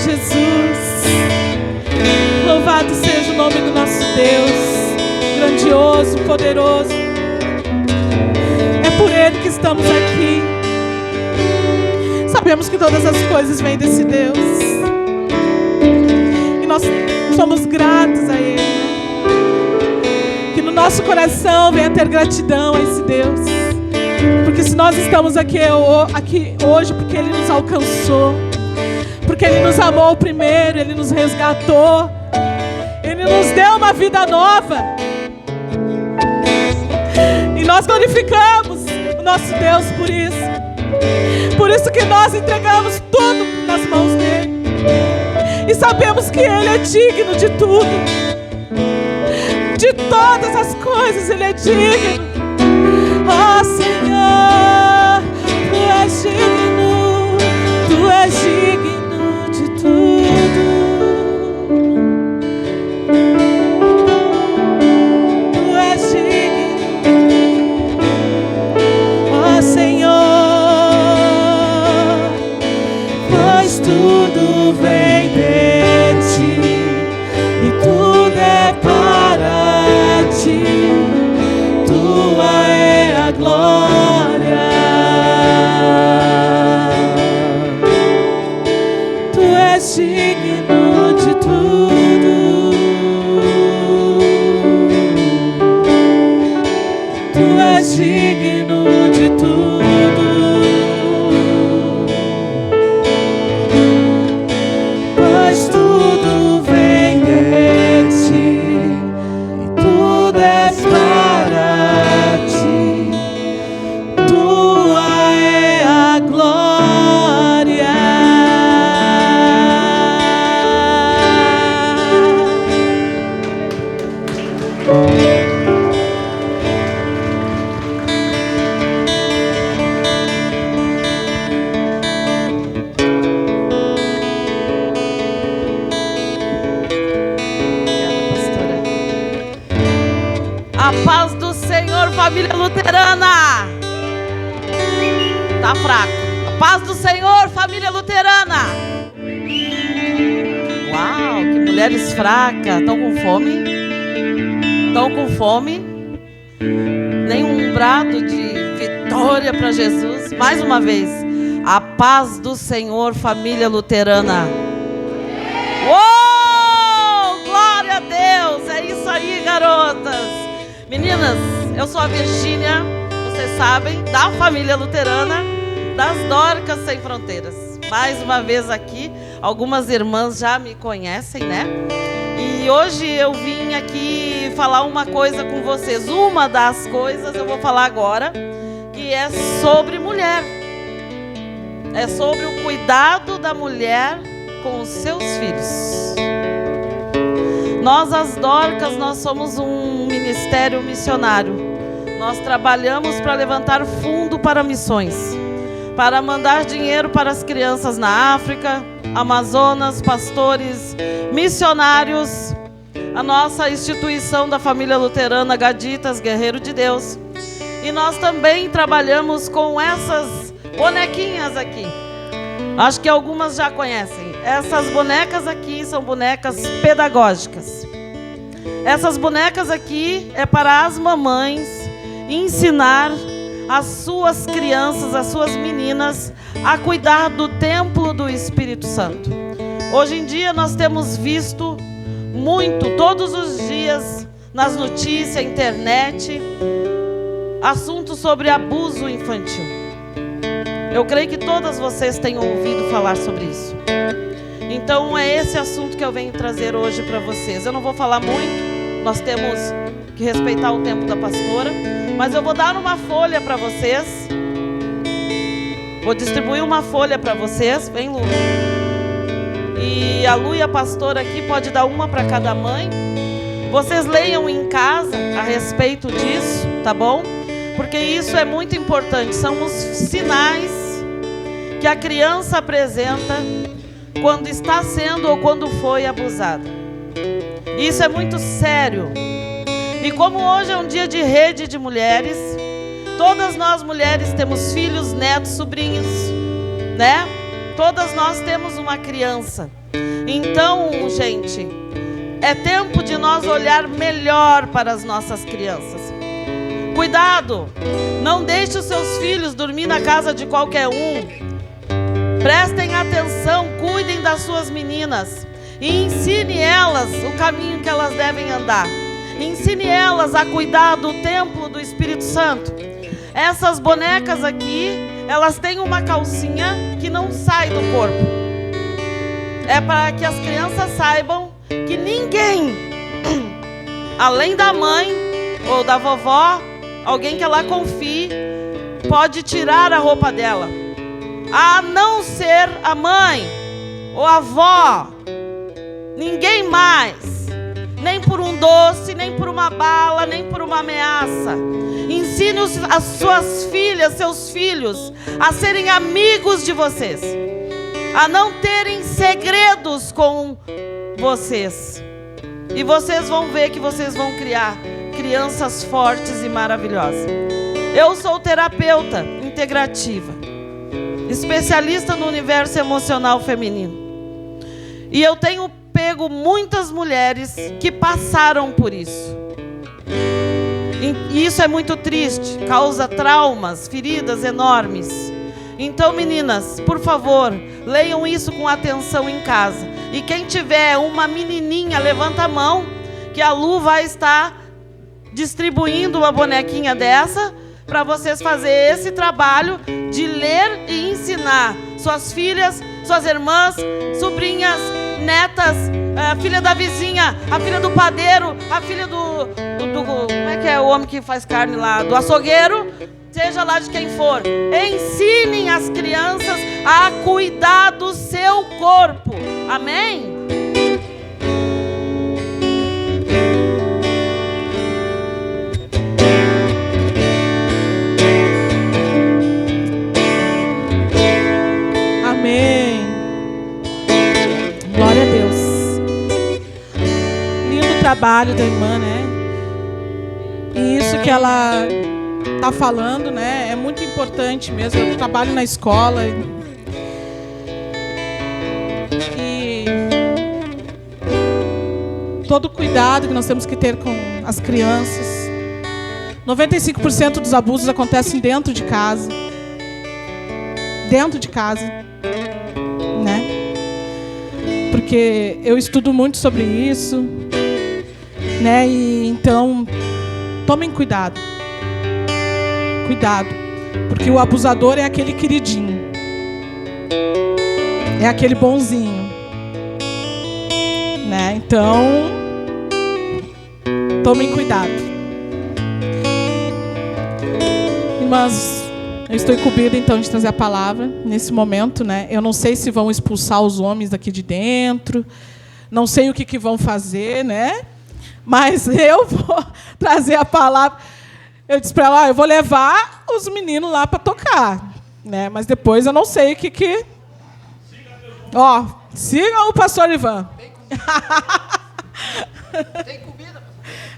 Jesus. Louvado seja o nome do nosso Deus, grandioso, poderoso. É por Ele que estamos aqui. Sabemos que todas as coisas vêm desse Deus. E nós somos gratos a Ele. Que no nosso coração venha ter gratidão a esse Deus. Porque se nós estamos aqui hoje, porque Ele nos alcançou. Porque Ele nos amou primeiro, Ele nos resgatou. Ele nos deu uma vida nova. E nós glorificamos o nosso Deus por isso. Por isso que nós entregamos tudo nas mãos dEle. E sabemos que Ele é digno de tudo. De todas as coisas Ele é digno. Oh Senhor, Tu és digno. Tu és digno de tudo. Tu és digno. Oh Senhor, pois tudo vem de Ti e tudo é para Ti. Tua é a glória. Tu és digno de tudo. Tu és digno de tudo. Pois tudo vem de Ti e tudo é para Ti. Tua é a glória. A paz do Senhor, família luterana. Tá fraco. A paz do Senhor, família luterana. Uau, que mulheres fracas. Estão com fome? Estão com fome? Nenhum brado de vitória para Jesus. Mais uma vez. A paz do Senhor, família luterana. Uou, glória a Deus. É isso aí, garotas. Meninas, eu sou a Virgínia, vocês sabem, da família luterana, das Dorcas Sem Fronteiras. Mais uma vez aqui, algumas irmãs já me conhecem, né? E hoje eu vim aqui falar uma coisa com vocês. Uma das coisas eu vou falar agora, que é sobre mulher. É sobre o cuidado da mulher com os seus filhos. Nós, as Dorcas, nós somos um ministério missionário. Nós trabalhamos para levantar fundo para missões, para mandar dinheiro para as crianças na África, Amazonas, pastores, missionários. A nossa instituição da família luterana Gaditas, Guerreiro de Deus. E nós também trabalhamos com essas bonequinhas aqui. Acho que algumas já conhecem. Essas bonecas aqui são bonecas pedagógicas. Essas bonecas aqui é para as mamães ensinar as suas crianças, as suas meninas, a cuidar do templo do Espírito Santo. Hoje em dia nós temos visto muito, todos os dias, nas notícias, internet, assuntos sobre abuso infantil. Eu creio que todas vocês têm ouvido falar sobre isso. Então é esse assunto que eu venho trazer hoje para vocês. Eu não vou falar muito, nós temos que respeitar o tempo da pastora, mas eu vou dar uma folha para vocês. Vou distribuir uma folha para vocês. Vem, Lu. E a Lu e a pastora aqui pode dar uma para cada mãe. Vocês leiam em casa a respeito disso, tá bom? Porque isso é muito importante. São os sinais que a criança apresenta quando está sendo ou quando foi abusada. Isso é muito sério. E como hoje é um dia de rede de mulheres, todas nós mulheres temos filhos, netos, sobrinhos, né? Todas nós temos uma criança. Então, gente, é tempo de nós olhar melhor para as nossas crianças. Cuidado, não deixe os seus filhos dormir na casa de qualquer um. Prestem atenção, cuidem das suas meninas e ensine elas o caminho que elas devem andar. Ensine elas a cuidar do templo do Espírito Santo. Essas bonecas aqui, elas têm uma calcinha que não sai do corpo. É para que as crianças saibam que ninguém, além da mãe ou da vovó, alguém que ela confie, pode tirar a roupa dela. A não ser a mãe ou a avó. Ninguém mais. Nem por um doce, nem por uma bala, nem por uma ameaça. Ensine as suas filhas, seus filhos, a serem amigos de vocês. A não terem segredos com vocês. E vocês vão ver que vocês vão criar crianças fortes e maravilhosas. Eu sou terapeuta integrativa, especialista no universo emocional feminino. E eu tenho pego muitas mulheres que passaram por isso. E isso é muito triste, causa traumas, feridas enormes. Então, meninas, por favor, leiam isso com atenção em casa. E quem tiver uma menininha, levanta a mão, que a Lu vai estar distribuindo uma bonequinha dessa para vocês fazerem esse trabalho de ler e ensinar suas filhas, suas irmãs, sobrinhas, netas, a filha da vizinha, a filha do padeiro, a filha do como é que é o homem que faz carne lá, do açougueiro, seja lá de quem for. Ensinem as crianças a cuidar do seu corpo. Amém? Amém. Glória a Deus. Lindo trabalho da irmã, né? E isso que ela está falando, né? É muito importante mesmo. Eu trabalho na escola. E todo o cuidado que nós temos que ter com as crianças. 95% dos abusos acontecem dentro de casa. Dentro de casa. Né? Porque eu estudo muito sobre isso, né? E então tomem cuidado. Cuidado, porque o abusador é aquele queridinho. É aquele bonzinho, né? Então tomem cuidado. Irmãs, eu estou incumbida, então, de trazer a palavra nesse momento, né? Eu não sei se vão expulsar os homens daqui de dentro, não sei o que vão fazer, né? Mas eu vou trazer a palavra. Eu disse para ela, eu vou levar os meninos lá para tocar, né? Mas depois eu não sei o que... Ó, sigam o pastor Ivan. Tem comida. Tem comida, pastor.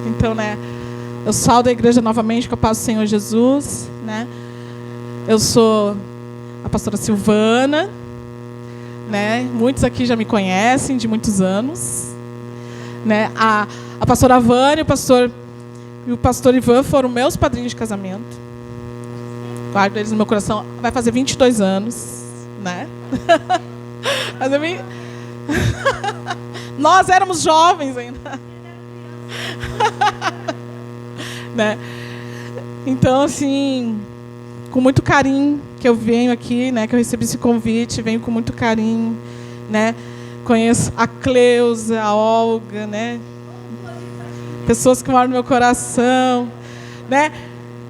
Então, né, eu saldo a igreja novamente com a paz do Senhor Jesus, né? Eu sou a pastora Silvana, né? Muitos aqui já me conhecem de muitos anos, né? A pastora Vânia e o pastor Ivan foram meus padrinhos de casamento. Guardo eles no meu coração. Vai fazer 22 anos, né? Nós éramos jovens ainda. Né? Então, assim, com muito carinho que eu venho aqui, né? Que eu recebi esse convite, venho com muito carinho, né? Conheço a Cleusa, a Olga, né? Pessoas que moram no meu coração, né?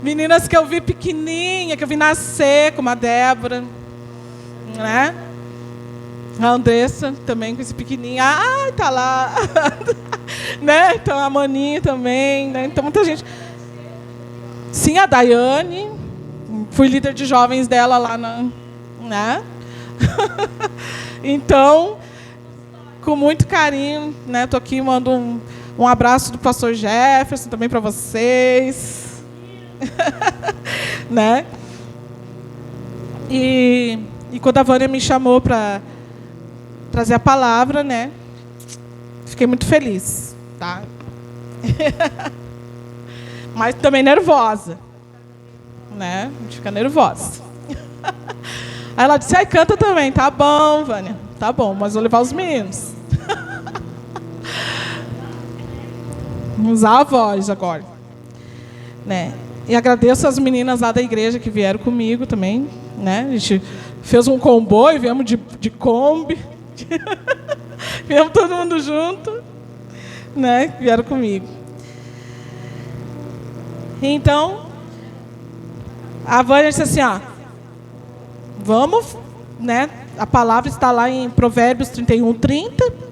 Meninas que eu vi pequenininha, que eu vi nascer, como a Débora, né? A Andressa também com esse pequenininho. Ah, tá lá. Né? Então a Maninha também, né? Então muita gente. Sim, a Daiane. Fui líder de jovens dela lá na, né? Então, com muito carinho, né? Tô aqui, mando um abraço do pastor Jefferson também para vocês. Né? E quando a Vânia me chamou para trazer a palavra, né? Fiquei muito feliz, tá? Mas também nervosa, né? A gente fica nervosa. Aí ela disse: ai, canta também. Tá bom, Vânia. Tá bom, mas vou levar os meninos. Usar a voz agora, né? E agradeço as meninas lá da igreja que vieram comigo também, né? A gente fez um comboio, viemos de Kombi. Viemos todo mundo junto, né? Vieram comigo. Então, a Vânia disse assim, ó, vamos, né? A palavra está lá em Provérbios 31:30.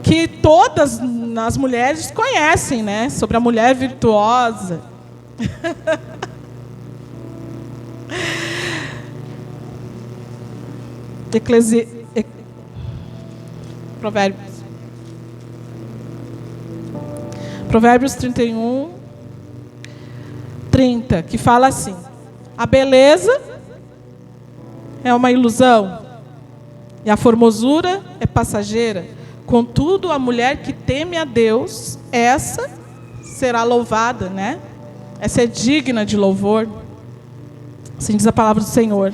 Que todas as mulheres conhecem, né? Sobre a mulher virtuosa. Provérbios 31:30, que fala assim: a beleza é uma ilusão e a formosura é passageira. Contudo, a mulher que teme a Deus, essa será louvada, né? Essa é digna de louvor. Assim diz a palavra do Senhor.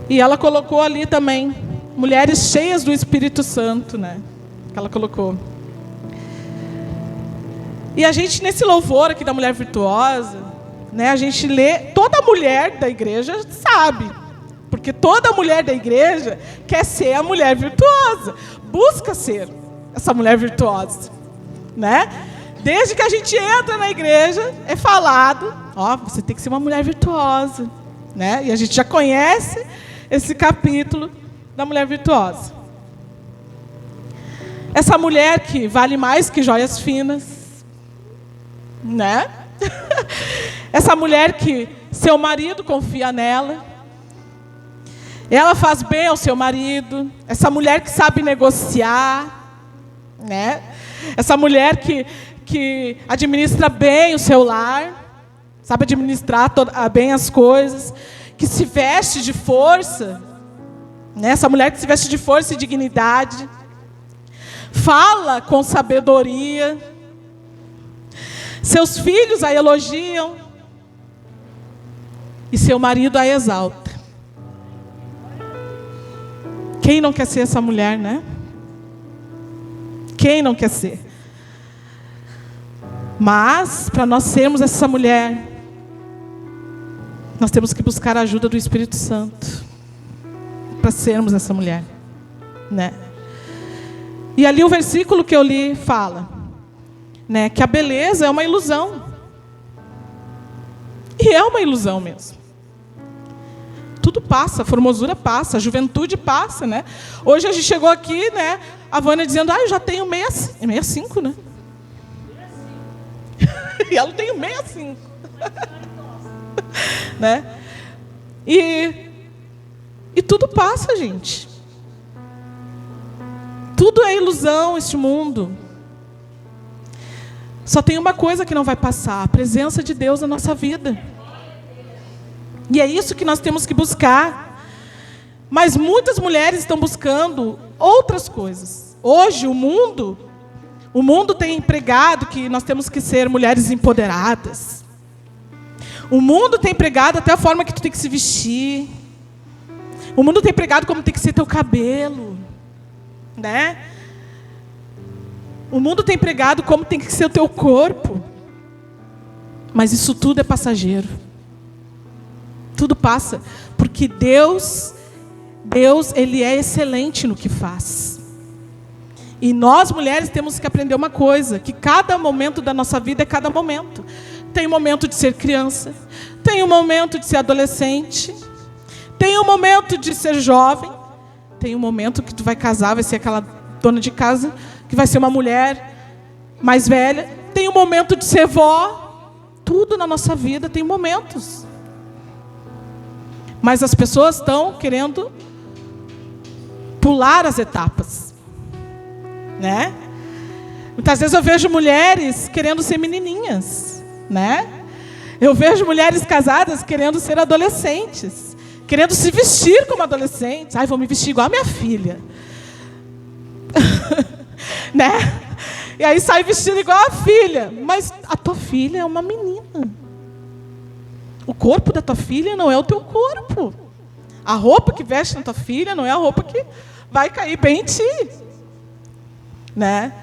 E ela colocou ali também mulheres cheias do Espírito Santo, né? Que ela colocou. E a gente, nesse louvor aqui da mulher virtuosa, né? A gente lê, toda mulher da igreja sabe. Porque toda mulher da igreja quer ser a mulher virtuosa. Busca ser essa mulher virtuosa, né? Desde que a gente entra na igreja, é falado, ó, você tem que ser uma mulher virtuosa, né? E a gente já conhece esse capítulo da mulher virtuosa. Essa mulher que vale mais que joias finas, né? Essa mulher que seu marido confia nela. Ela faz bem ao seu marido. Essa mulher que sabe negociar, né? Essa mulher que administra bem o seu lar, sabe administrar bem as coisas, que se veste de força, né? Essa mulher que se veste de força e dignidade, fala com sabedoria, seus filhos a elogiam e seu marido a exalta. Quem não quer ser essa mulher, né? Quem não quer ser? Mas, para nós sermos essa mulher, nós temos que buscar a ajuda do Espírito Santo para sermos essa mulher, né? E ali o versículo que eu li fala, né, que a beleza é uma ilusão. E é uma ilusão mesmo. Tudo passa, a formosura passa, a juventude passa, né? Hoje a gente chegou aqui, né? A Vânia dizendo, eu já tenho 65, né? E ela tem 65. Né? E tudo passa, gente. Tudo é ilusão, este mundo. Só tem uma coisa que não vai passar, a presença de Deus na nossa vida. E é isso que nós temos que buscar. Mas muitas mulheres estão buscando outras coisas. Hoje, o mundo tem pregado que nós temos que ser mulheres empoderadas. O mundo tem pregado até a forma que tu tem que se vestir. O mundo tem pregado como tem que ser teu cabelo, né? O mundo tem pregado como tem que ser o teu corpo. Mas isso tudo é passageiro. Tudo passa, porque Deus, Ele é excelente no que faz. E nós, mulheres, temos que aprender uma coisa, que cada momento da nossa vida é cada momento. Tem o momento de ser criança, tem o momento de ser adolescente, tem o momento de ser jovem, tem o momento que tu vai casar, vai ser aquela dona de casa, que vai ser uma mulher mais velha, tem o momento de ser vó. Tudo na nossa vida tem momentos. Mas as pessoas estão querendo pular as etapas, né? Muitas vezes eu vejo mulheres querendo ser menininhas, né? Eu vejo mulheres casadas querendo ser adolescentes, querendo se vestir como adolescentes. Ai, vou me vestir igual a minha filha. Né? E aí sai vestindo igual a filha. Mas a tua filha é uma menina. O corpo da tua filha não é o teu corpo. A roupa que veste na tua filha não é a roupa que vai cair bem em ti, né?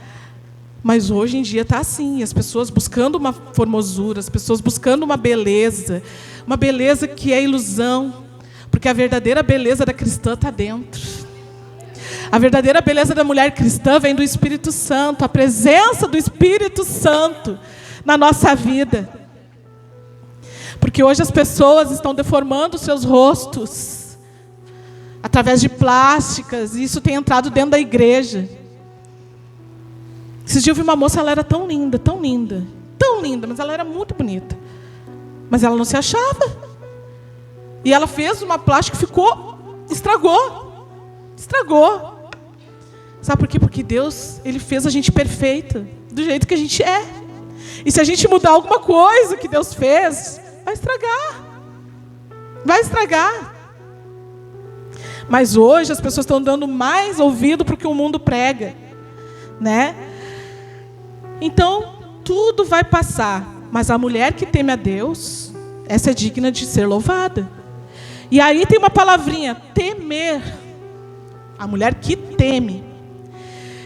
Mas hoje em dia está assim, as pessoas buscando uma formosura, as pessoas buscando uma beleza que é ilusão, porque a verdadeira beleza da cristã está dentro. A verdadeira beleza da mulher cristã vem do Espírito Santo, a presença do Espírito Santo na nossa vida. Porque hoje as pessoas estão deformando seus rostos através de plásticas, e isso tem entrado dentro da igreja. Esses dias eu vi uma moça, ela era tão linda, mas ela era muito bonita. Mas ela não se achava. E ela fez uma plástica e estragou. Sabe por quê? Porque Deus, Ele fez a gente perfeita, do jeito que a gente é. E se a gente mudar alguma coisa que Deus fez, vai estragar. Mas hoje as pessoas estão dando mais ouvido para o que o mundo prega, né? Então, tudo vai passar. Mas a mulher que teme a Deus, essa é digna de ser louvada. E aí tem uma palavrinha, temer. A mulher que teme.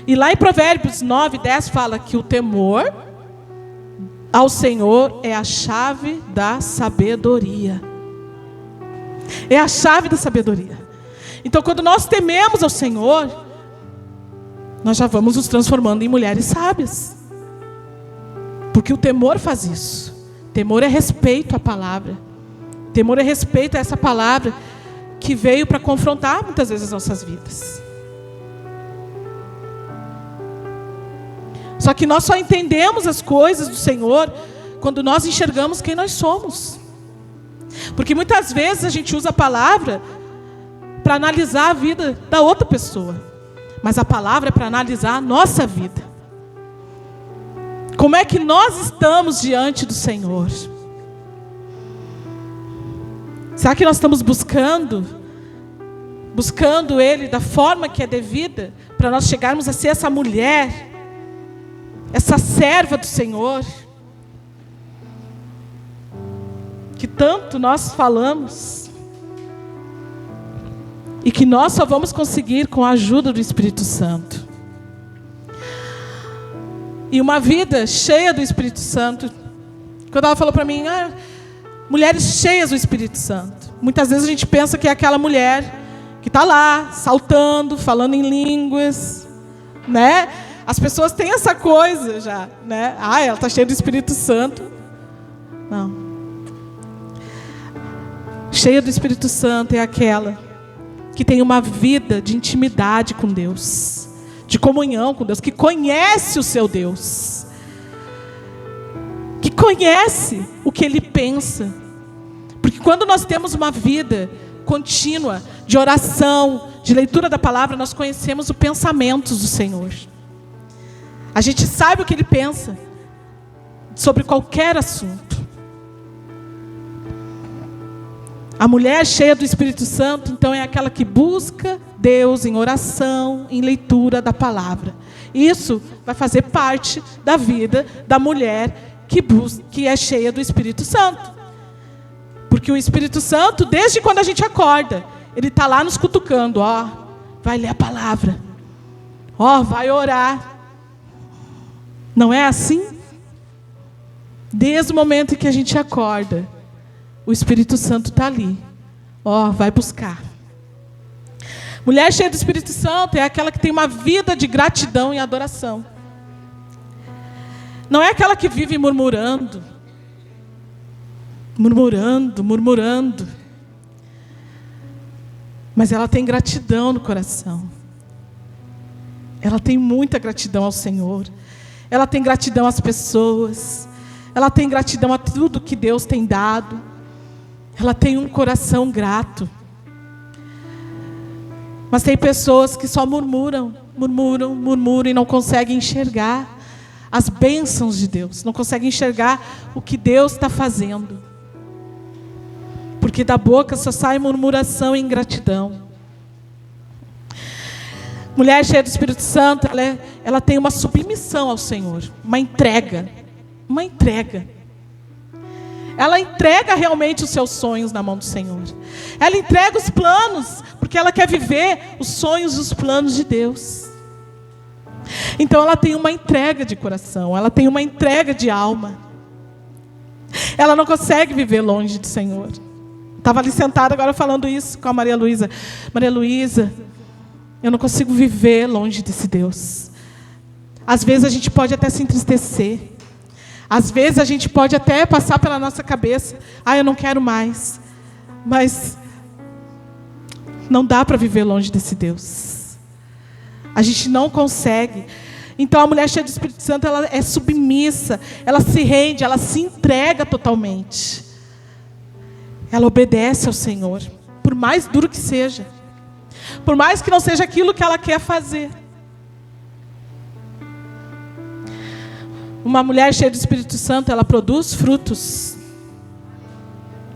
E lá em Provérbios 9:10 fala que o temor ao Senhor é a chave da sabedoria. É a chave da sabedoria. Então, quando nós tememos ao Senhor, nós já vamos nos transformando em mulheres sábias. Porque o temor faz isso. Temor é respeito à palavra. Temor é respeito a essa palavra que veio para confrontar muitas vezes as nossas vidas. Só que nós só entendemos as coisas do Senhor quando nós enxergamos quem nós somos. Porque muitas vezes a gente usa a palavra para analisar a vida da outra pessoa. Mas a palavra é para analisar a nossa vida. Como é que nós estamos diante do Senhor? Será que nós estamos buscando Ele da forma que é devida, para nós chegarmos a ser essa mulher, essa serva do Senhor, que tanto nós falamos, e que nós só vamos conseguir com a ajuda do Espírito Santo. E uma vida cheia do Espírito Santo, quando ela falou para mim, mulheres cheias do Espírito Santo, muitas vezes a gente pensa que é aquela mulher que está lá, saltando, falando em línguas, né? As pessoas têm essa coisa já, né? Ela está cheia do Espírito Santo. Não. Cheia do Espírito Santo é aquela que tem uma vida de intimidade com Deus, de comunhão com Deus, que conhece o seu Deus, que conhece o que Ele pensa. Porque quando nós temos uma vida contínua de oração, de leitura da palavra, nós conhecemos os pensamentos do Senhor. A gente sabe o que Ele pensa sobre qualquer assunto. A mulher cheia do Espírito Santo, então, é aquela que busca Deus em oração, em leitura da palavra. Isso vai fazer parte da vida da mulher que é cheia do Espírito Santo. Porque o Espírito Santo, desde quando a gente acorda, ele está lá nos cutucando. Vai ler a palavra. Vai orar. Não é assim? Desde o momento em que a gente acorda, o Espírito Santo está ali. Vai buscar. Mulher cheia do Espírito Santo é aquela que tem uma vida de gratidão e adoração. Não é aquela que vive murmurando. Mas ela tem gratidão no coração. Ela tem muita gratidão ao Senhor. Ela tem gratidão às pessoas. Ela tem gratidão a tudo que Deus tem dado. Ela tem um coração grato. Mas tem pessoas que só murmuram e não conseguem enxergar as bênçãos de Deus. Não conseguem enxergar o que Deus está fazendo. Porque da boca só sai murmuração e ingratidão. Mulher cheia do Espírito Santo, ela tem uma submissão ao Senhor. Uma entrega. Ela entrega realmente os seus sonhos na mão do Senhor. Ela entrega os planos, porque ela quer viver os sonhos e os planos de Deus. Então ela tem uma entrega de coração, ela tem uma entrega de alma. Ela não consegue viver longe do Senhor. Estava ali sentada agora falando isso com a Maria Luísa. Maria Luísa, eu não consigo viver longe desse Deus. Às vezes a gente pode até se entristecer. Às vezes a gente pode até passar pela nossa cabeça, eu não quero mais. Mas não dá para viver longe desse Deus. A gente não consegue. Então a mulher cheia do Espírito Santo, ela é submissa, ela se rende, ela se entrega totalmente. Ela obedece ao Senhor, por mais duro que seja. Por mais que não seja aquilo que ela quer fazer. Uma mulher cheia do Espírito Santo, ela produz frutos.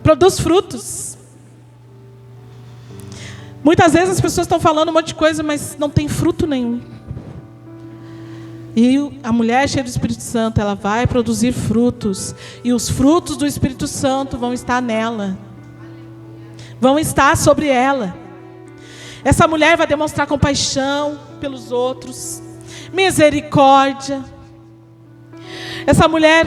Produz frutos. Muitas vezes as pessoas estão falando um monte de coisa, mas não tem fruto nenhum. E a mulher cheia do Espírito Santo, ela vai produzir frutos. E os frutos do Espírito Santo vão estar nela. Vão estar sobre ela. Essa mulher vai demonstrar compaixão pelos outros, misericórdia. Essa mulher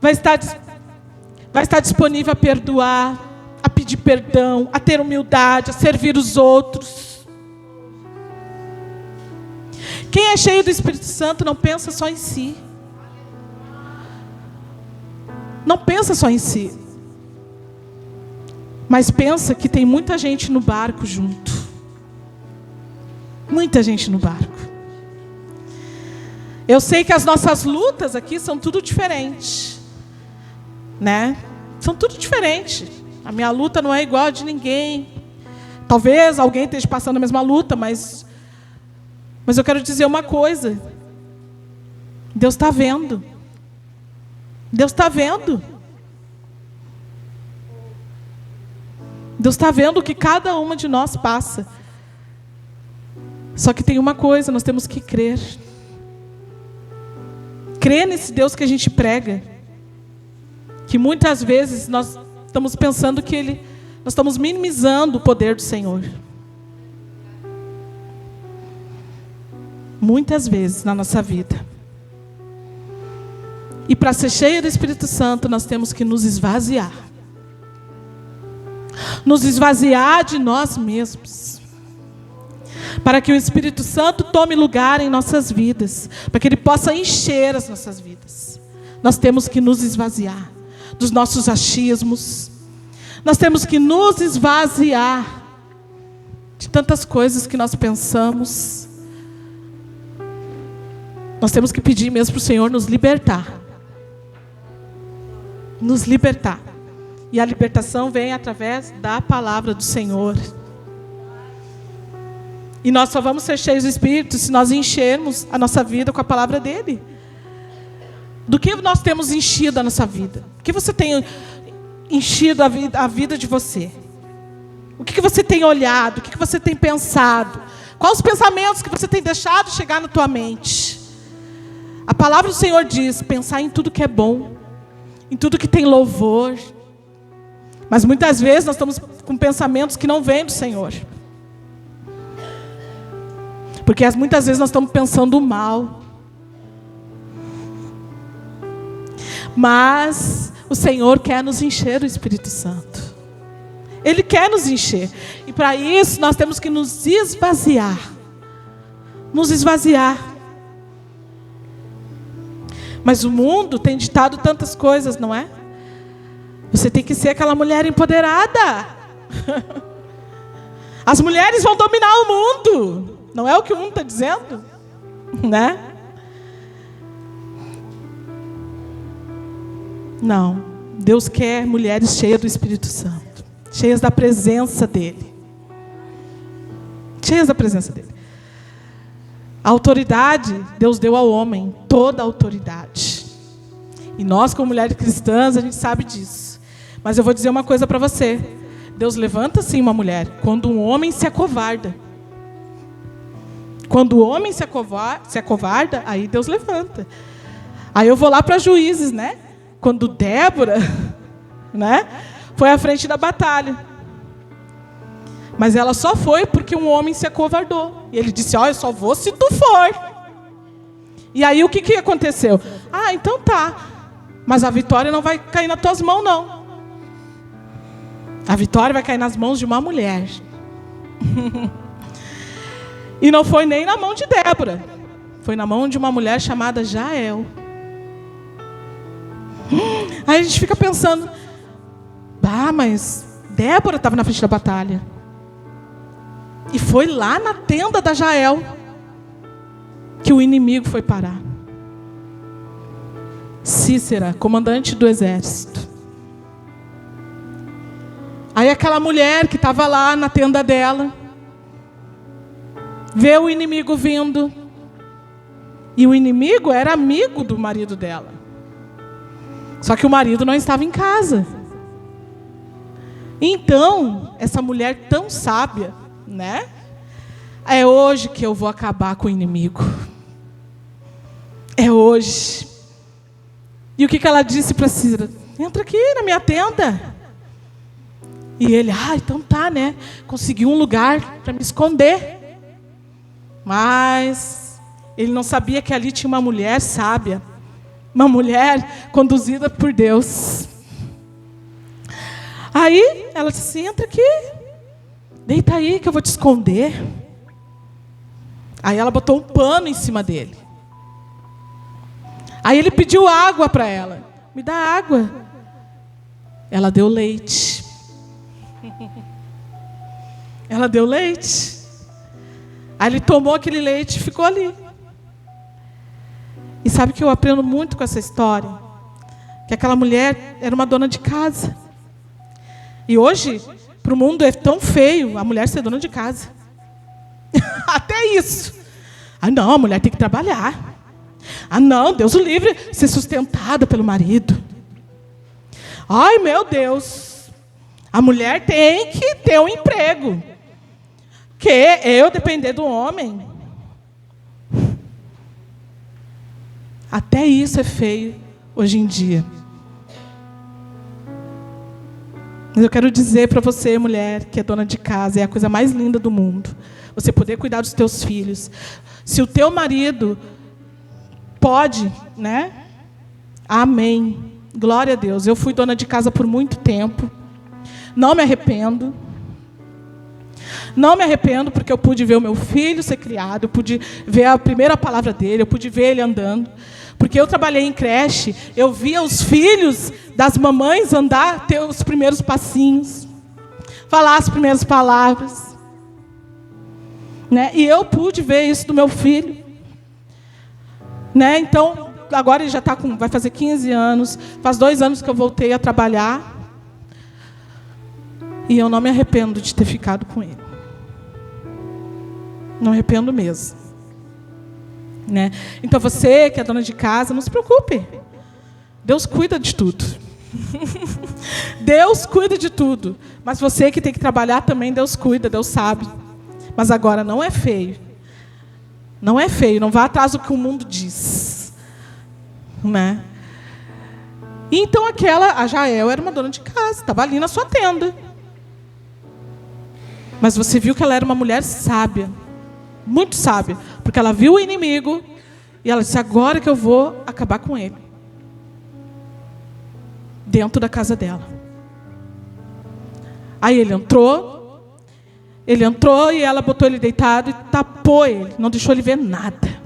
vai estar disponível a perdoar, a pedir perdão, a ter humildade, a servir os outros. Quem é cheio do Espírito Santo não pensa só em si. Não pensa só em si. Mas pensa que tem muita gente no barco junto. Muita gente no barco. Eu sei que as nossas lutas aqui são tudo diferente, né? São tudo diferente. A minha luta não é igual a de ninguém. Talvez alguém esteja passando a mesma luta, mas eu quero dizer uma coisa. Deus está vendo. Deus está vendo. Deus está vendo o que cada uma de nós passa. Só que tem uma coisa, nós temos que crer. Crer nesse Deus que a gente prega. Que muitas vezes nós estamos pensando que nós estamos minimizando o poder do Senhor. Muitas vezes na nossa vida. E para ser cheio do Espírito Santo, nós temos que nos esvaziar. Nos esvaziar de nós mesmos. Para que o Espírito Santo tome lugar em nossas vidas. Para que Ele possa encher as nossas vidas. Nós temos que nos esvaziar dos nossos achismos. Nós temos que nos esvaziar de tantas coisas que nós pensamos. Nós temos que pedir mesmo para o Senhor nos libertar. Nos libertar. E a libertação vem através da palavra do Senhor. E nós só vamos ser cheios do Espírito se nós enchermos a nossa vida com a palavra dEle. Do que nós temos enchido a nossa vida? O que você tem enchido a vida de você? O que você tem olhado? O que você tem pensado? Quais os pensamentos que você tem deixado chegar na tua mente? A palavra do Senhor diz, pensar em tudo que é bom, em tudo que tem louvor. Mas muitas vezes nós estamos com pensamentos que não vêm do Senhor. Porque muitas vezes nós estamos pensando mal. Mas o Senhor quer nos encher do Espírito Santo. Ele quer nos encher. E para isso nós temos que nos esvaziar. Nos esvaziar. Mas o mundo tem ditado tantas coisas, não é? Você tem que ser aquela mulher empoderada. As mulheres vão dominar o mundo. Não é o que o mundo está dizendo? Né? Não. Deus quer mulheres cheias do Espírito Santo. Cheias da presença dEle. Cheias da presença dEle. A autoridade, Deus deu ao homem. Toda a autoridade. E nós, como mulheres cristãs, a gente sabe disso. Mas eu vou dizer uma coisa para você. Deus levanta sim uma mulher quando um homem se acovarda. Quando o homem se acovarda, aí Deus levanta. Aí eu vou lá para Juízes, né? Quando Débora, né, foi à frente da batalha. Mas ela só foi porque um homem se acovardou. E ele disse, eu só vou se tu for. E aí o que aconteceu? Então tá. Mas a vitória não vai cair nas tuas mãos, não. A vitória vai cair nas mãos de uma mulher. E não foi nem na mão de Débora. Foi na mão de uma mulher chamada Jael. Aí a gente fica pensando, mas Débora estava na frente da batalha. E foi lá na tenda da Jael que o inimigo foi parar. Cícera, comandante do exército. Aí aquela mulher que estava lá na tenda dela, vê o inimigo vindo. E o inimigo era amigo do marido dela. Só que o marido não estava em casa. Então, essa mulher tão sábia, né? É hoje que eu vou acabar com o inimigo. É hoje. E o que ela disse para Cícera? Entra aqui na minha tenda. E ele, então tá, né? Conseguiu um lugar para me esconder. Mas ele não sabia que ali tinha uma mulher sábia. Uma mulher conduzida por Deus. Aí ela disse, entra aqui. Deita aí que eu vou te esconder. Aí ela botou um pano em cima dele. Aí ele pediu água para ela. Me dá água. Ela deu leite. Ela deu leite. Aí ele tomou aquele leite e ficou ali. E sabe que eu aprendo muito com essa história? Que aquela mulher era uma dona de casa. E hoje, para o mundo é tão feio a mulher ser dona de casa. Até isso. Não, a mulher tem que trabalhar. Não, Deus o livre, ser sustentada pelo marido. Ai, meu Deus. A mulher tem que ter um emprego. Que eu depender do homem. Até isso é feio hoje em dia. Mas eu quero dizer para você, mulher, que é dona de casa, é a coisa mais linda do mundo. Você poder cuidar dos teus filhos. Se o teu marido pode, né? Amém. Glória a Deus. Eu fui dona de casa por muito tempo. Não me arrependo. Não me arrependo porque eu pude ver o meu filho ser criado, eu pude ver a primeira palavra dele, eu pude ver ele andando. Porque eu trabalhei em creche, eu via os filhos das mamães andar, ter os primeiros passinhos, falar as primeiras palavras. Né? E eu pude ver isso do meu filho. Né? Então, agora ele já vai fazer 15 anos, faz 2 anos que eu voltei a trabalhar. E eu não me arrependo de ter ficado com ele. Não me arrependo mesmo. Né? Então você que é dona de casa, não se preocupe. Deus cuida de tudo. Deus cuida de tudo. Mas você que tem que trabalhar também, Deus cuida, Deus sabe. Mas agora não é feio. Não é feio, não vá atrás do que o mundo diz. Né? E então a Jael era uma dona de casa, estava ali na sua tenda. Mas você viu que ela era uma mulher sábia. Muito sábia. Porque ela viu o inimigo e ela disse, agora que eu vou acabar com ele. Dentro da casa dela. Aí ele entrou e ela botou ele deitado e tapou ele, não deixou ele ver nada.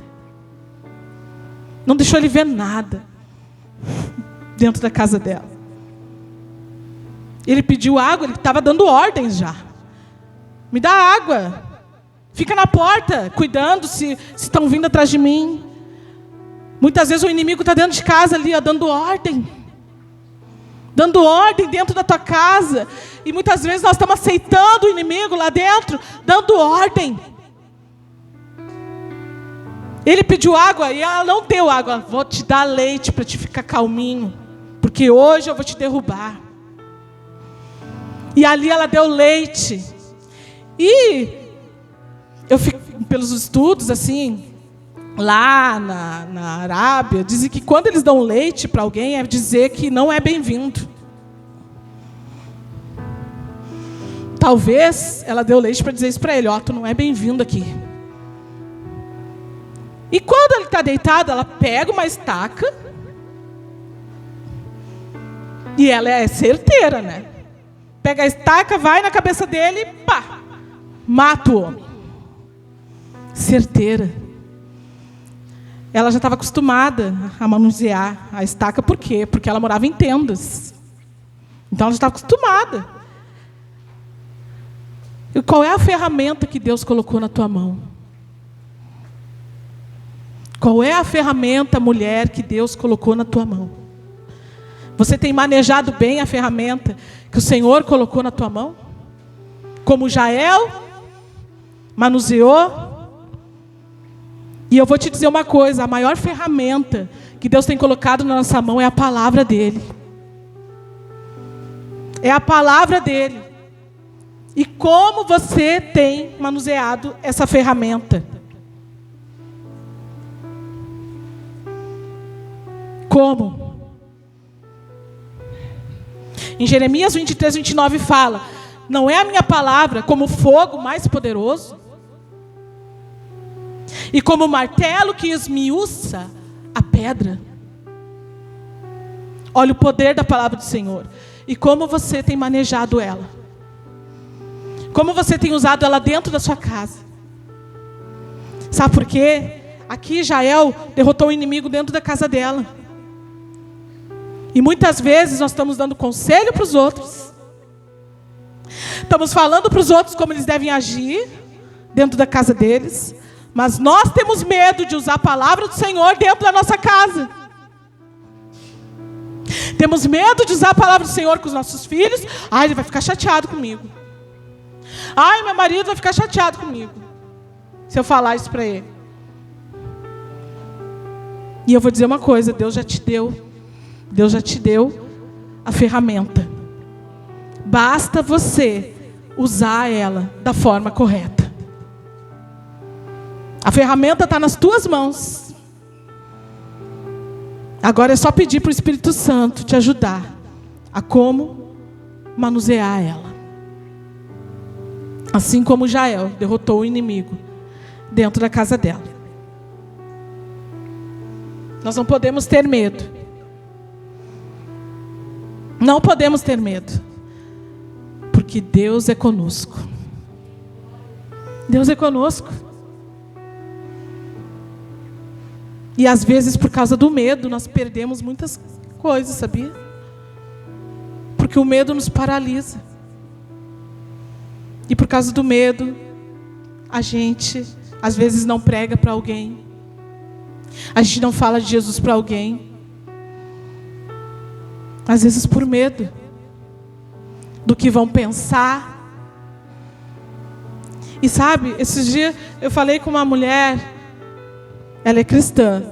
Não deixou ele ver nada dentro da casa dela. Ele pediu água, ele estava dando ordens já. Me dá água. Fica na porta, cuidando se estão vindo atrás de mim. Muitas vezes o inimigo está dentro de casa ali, ó, dando ordem. Dando ordem dentro da tua casa. E muitas vezes nós estamos aceitando o inimigo lá dentro, dando ordem. Ele pediu água e ela não deu água. Vou te dar leite para te ficar calminho, porque hoje eu vou te derrubar. E ali ela deu leite. E eu fico, pelos estudos assim, lá na Arábia, dizem que quando eles dão leite para alguém, é dizer que não é bem-vindo. Talvez ela deu leite para dizer isso para ele, ó, tu não é bem-vindo aqui. E quando ele está deitado, ela pega uma estaca, e ela é certeira, né? Pega a estaca, vai na cabeça dele, pá, mata o homem. Certeira. Ela já estava acostumada a manusear a estaca, por quê? Porque ela morava em tendas. Então ela já estava acostumada. E qual é a ferramenta que Deus colocou na tua mão? Qual é a ferramenta, mulher, que Deus colocou na tua mão? Você tem manejado bem a ferramenta que o Senhor colocou na tua mão? Como Jael manuseou? E eu vou te dizer uma coisa, a maior ferramenta que Deus tem colocado na nossa mão é a palavra dEle. É a palavra dEle. E como você tem manuseado essa ferramenta? Como? Em Jeremias 23, 29 fala: não é a minha palavra como fogo mais poderoso? E como martelo que esmiuça a pedra? Olha o poder da palavra do Senhor. E como você tem manejado ela? Como você tem usado ela dentro da sua casa? Sabe por quê? Aqui Jael derrotou o inimigo dentro da casa dela. E muitas vezes nós estamos dando conselho para os outros. Estamos falando para os outros como eles devem agir dentro da casa deles. Mas nós temos medo de usar a palavra do Senhor dentro da nossa casa. Temos medo de usar a palavra do Senhor com os nossos filhos. Ai, ele vai ficar chateado comigo. Ai, meu marido vai ficar chateado comigo se eu falar isso para ele. E eu vou dizer uma coisa, Deus já te deu a ferramenta. Basta você usar ela da forma correta. A ferramenta está nas tuas mãos. Agora é só pedir para o Espírito Santo te ajudar a como manusear ela. Assim como Jael derrotou o inimigo dentro da casa dela. Nós não podemos ter medo. Não podemos ter medo. Porque Deus é conosco. Deus é conosco. E às vezes, por causa do medo, nós perdemos muitas coisas, sabia? Porque o medo nos paralisa. E por causa do medo, a gente, às vezes, não prega para alguém. A gente não fala de Jesus para alguém. Às vezes por medo do que vão pensar. E sabe, esses dias eu falei com uma mulher, ela é cristã,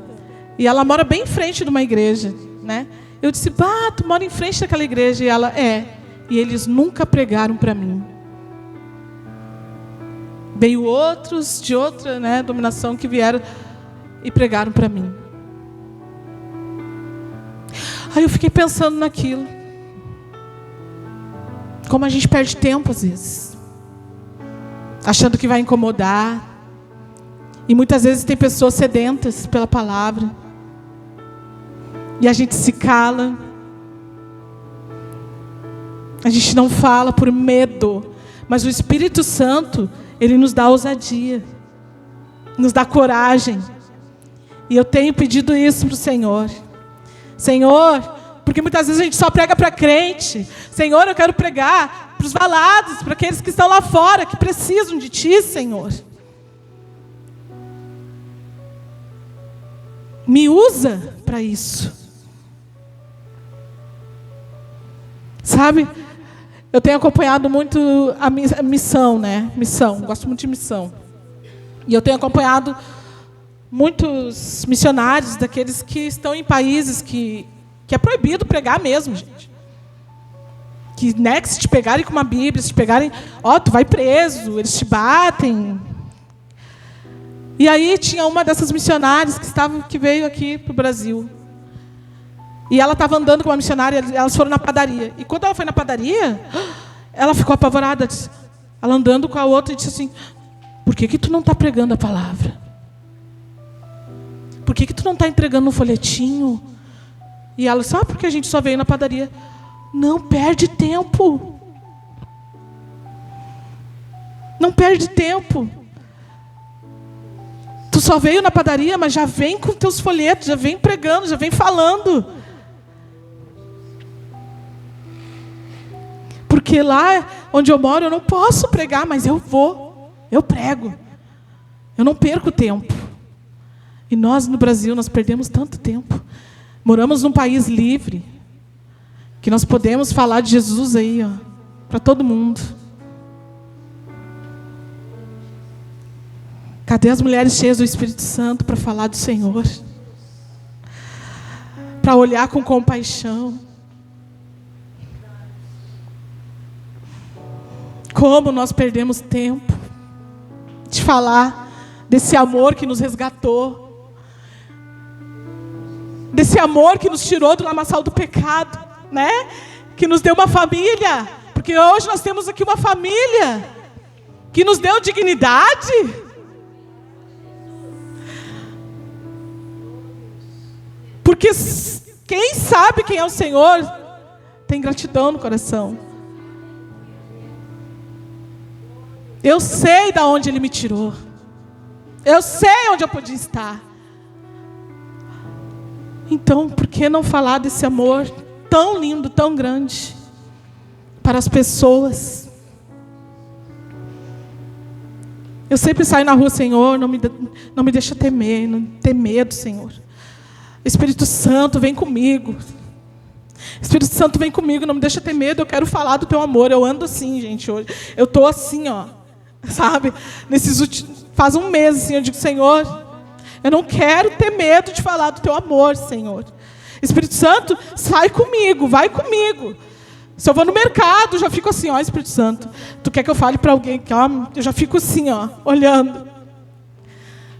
e ela mora bem em frente de uma igreja, né? Eu disse, tu mora em frente daquela igreja? E ela, e eles nunca pregaram para mim. Veio outros de outra, né, dominação que vieram e pregaram para mim. Aí eu fiquei pensando naquilo. Como a gente perde tempo às vezes, achando que vai incomodar. E muitas vezes tem pessoas sedentas pela palavra. E a gente se cala. A gente não fala por medo, mas o Espírito Santo, ele nos dá ousadia, nos dá coragem. E eu tenho pedido isso para o Senhor. Senhor, porque muitas vezes a gente só prega para crente. Senhor, eu quero pregar para os valados, para aqueles que estão lá fora, que precisam de Ti, Senhor. Me usa para isso. Sabe? Eu tenho acompanhado muito a missão, né? Missão, gosto muito de missão. E eu tenho acompanhado muitos missionários daqueles que estão em países que é proibido pregar mesmo, gente. Que, né, que se te pegarem com uma Bíblia, se te pegarem, tu vai preso, eles te batem. E aí tinha uma dessas missionárias que veio aqui para o Brasil. E ela estava andando com uma missionária, elas foram na padaria. E quando ela foi na padaria, ela ficou apavorada. Ela andando com a outra e disse assim: por que tu não está pregando a palavra? Por que tu não está entregando um folhetinho? E ela disse: porque a gente só veio na padaria. Não perde tempo. Não perde tempo. Tu só veio na padaria, mas já vem com teus folhetos, já vem pregando, já vem falando. Porque lá onde eu moro eu não posso pregar, mas eu prego. Eu não perco tempo. E nós no Brasil, nós perdemos tanto tempo. Moramos num país livre, que nós podemos falar de Jesus aí, para todo mundo. Cadê as mulheres cheias do Espírito Santo para falar do Senhor? Para olhar com compaixão. Como nós perdemos tempo de falar desse amor que nos resgatou, desse amor que nos tirou do lamaçal do pecado, né? Que nos deu uma família, porque hoje nós temos aqui uma família que nos deu dignidade. Porque quem sabe quem é o Senhor tem gratidão no coração. Eu sei de onde Ele me tirou. Eu sei onde eu podia estar. Então, por que não falar desse amor tão lindo, tão grande para as pessoas? Eu sempre saio na rua: Senhor, não me deixa temer, não ter medo, Senhor. Espírito Santo, vem comigo. Espírito Santo, vem comigo, não me deixa ter medo, eu quero falar do Teu amor. Eu ando assim, gente, hoje. Eu estou assim, sabe? Faz um mês, assim, eu digo: Senhor, eu não quero ter medo de falar do Teu amor, Senhor. Espírito Santo, sai comigo, vai comigo. Se eu vou no mercado, eu já fico assim: Espírito Santo, Tu quer que eu fale para alguém? Eu já fico assim, olhando.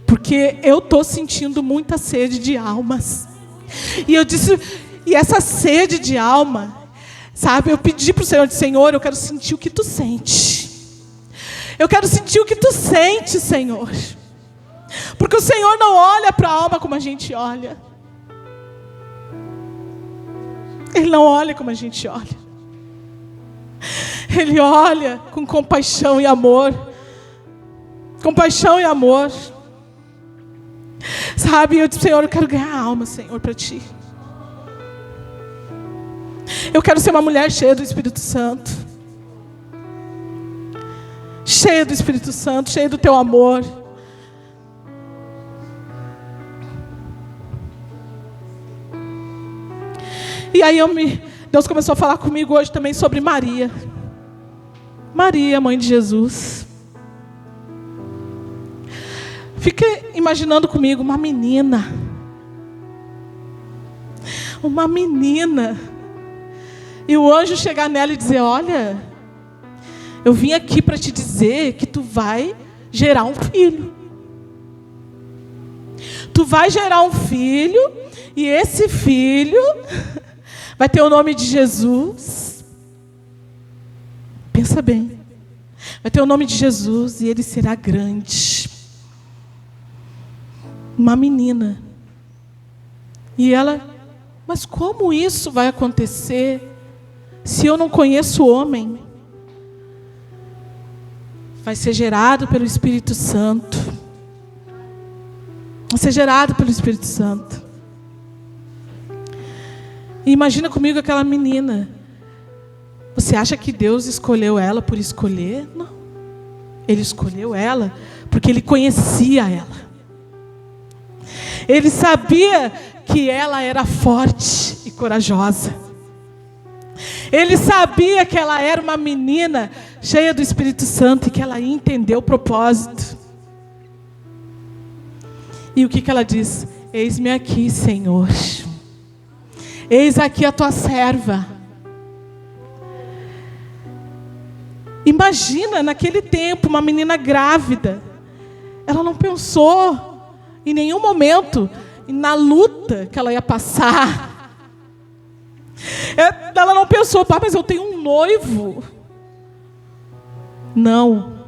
Porque eu estou sentindo muita sede de almas. E eu disse, e essa sede de alma, sabe, eu pedi para o Senhor: Senhor, eu quero sentir o que Tu sente. Eu quero sentir o que Tu sente, Senhor. Porque o Senhor não olha para a alma como a gente olha. Ele não olha como a gente olha. Ele olha com compaixão e amor. Compaixão e amor. Sabe, eu disse: Senhor, eu quero ganhar a alma, Senhor, para Ti. Eu quero ser uma mulher cheia do Espírito Santo. Cheia do Espírito Santo, cheia do Teu amor. E aí Deus começou a falar comigo hoje também sobre Maria. Maria, mãe de Jesus. Fica imaginando comigo uma menina. Uma menina. E o anjo chegar nela e dizer: olha, eu vim aqui para te dizer que tu vai gerar um filho. Tu vai gerar um filho, e esse filho vai ter o nome de Jesus. Pensa bem. Vai ter o nome de Jesus e ele será grande. Uma menina. E ela: mas como isso vai acontecer se eu não conheço o homem, vai ser gerado pelo Espírito Santo. Vai ser gerado pelo Espírito Santo. E imagina comigo aquela menina. Você acha que Deus escolheu ela por escolher? Não. Ele escolheu ela porque Ele conhecia ela. Ele sabia que ela era forte e corajosa. Ele sabia que ela era uma menina cheia do Espírito Santo e que ela ia entender o propósito. E o que ela diz? Eis-me aqui, Senhor. Eis aqui a tua serva. Imagina naquele tempo uma menina grávida. Ela não pensou em nenhum momento na luta que ela ia passar. Ela não pensou, mas eu tenho um noivo. Não.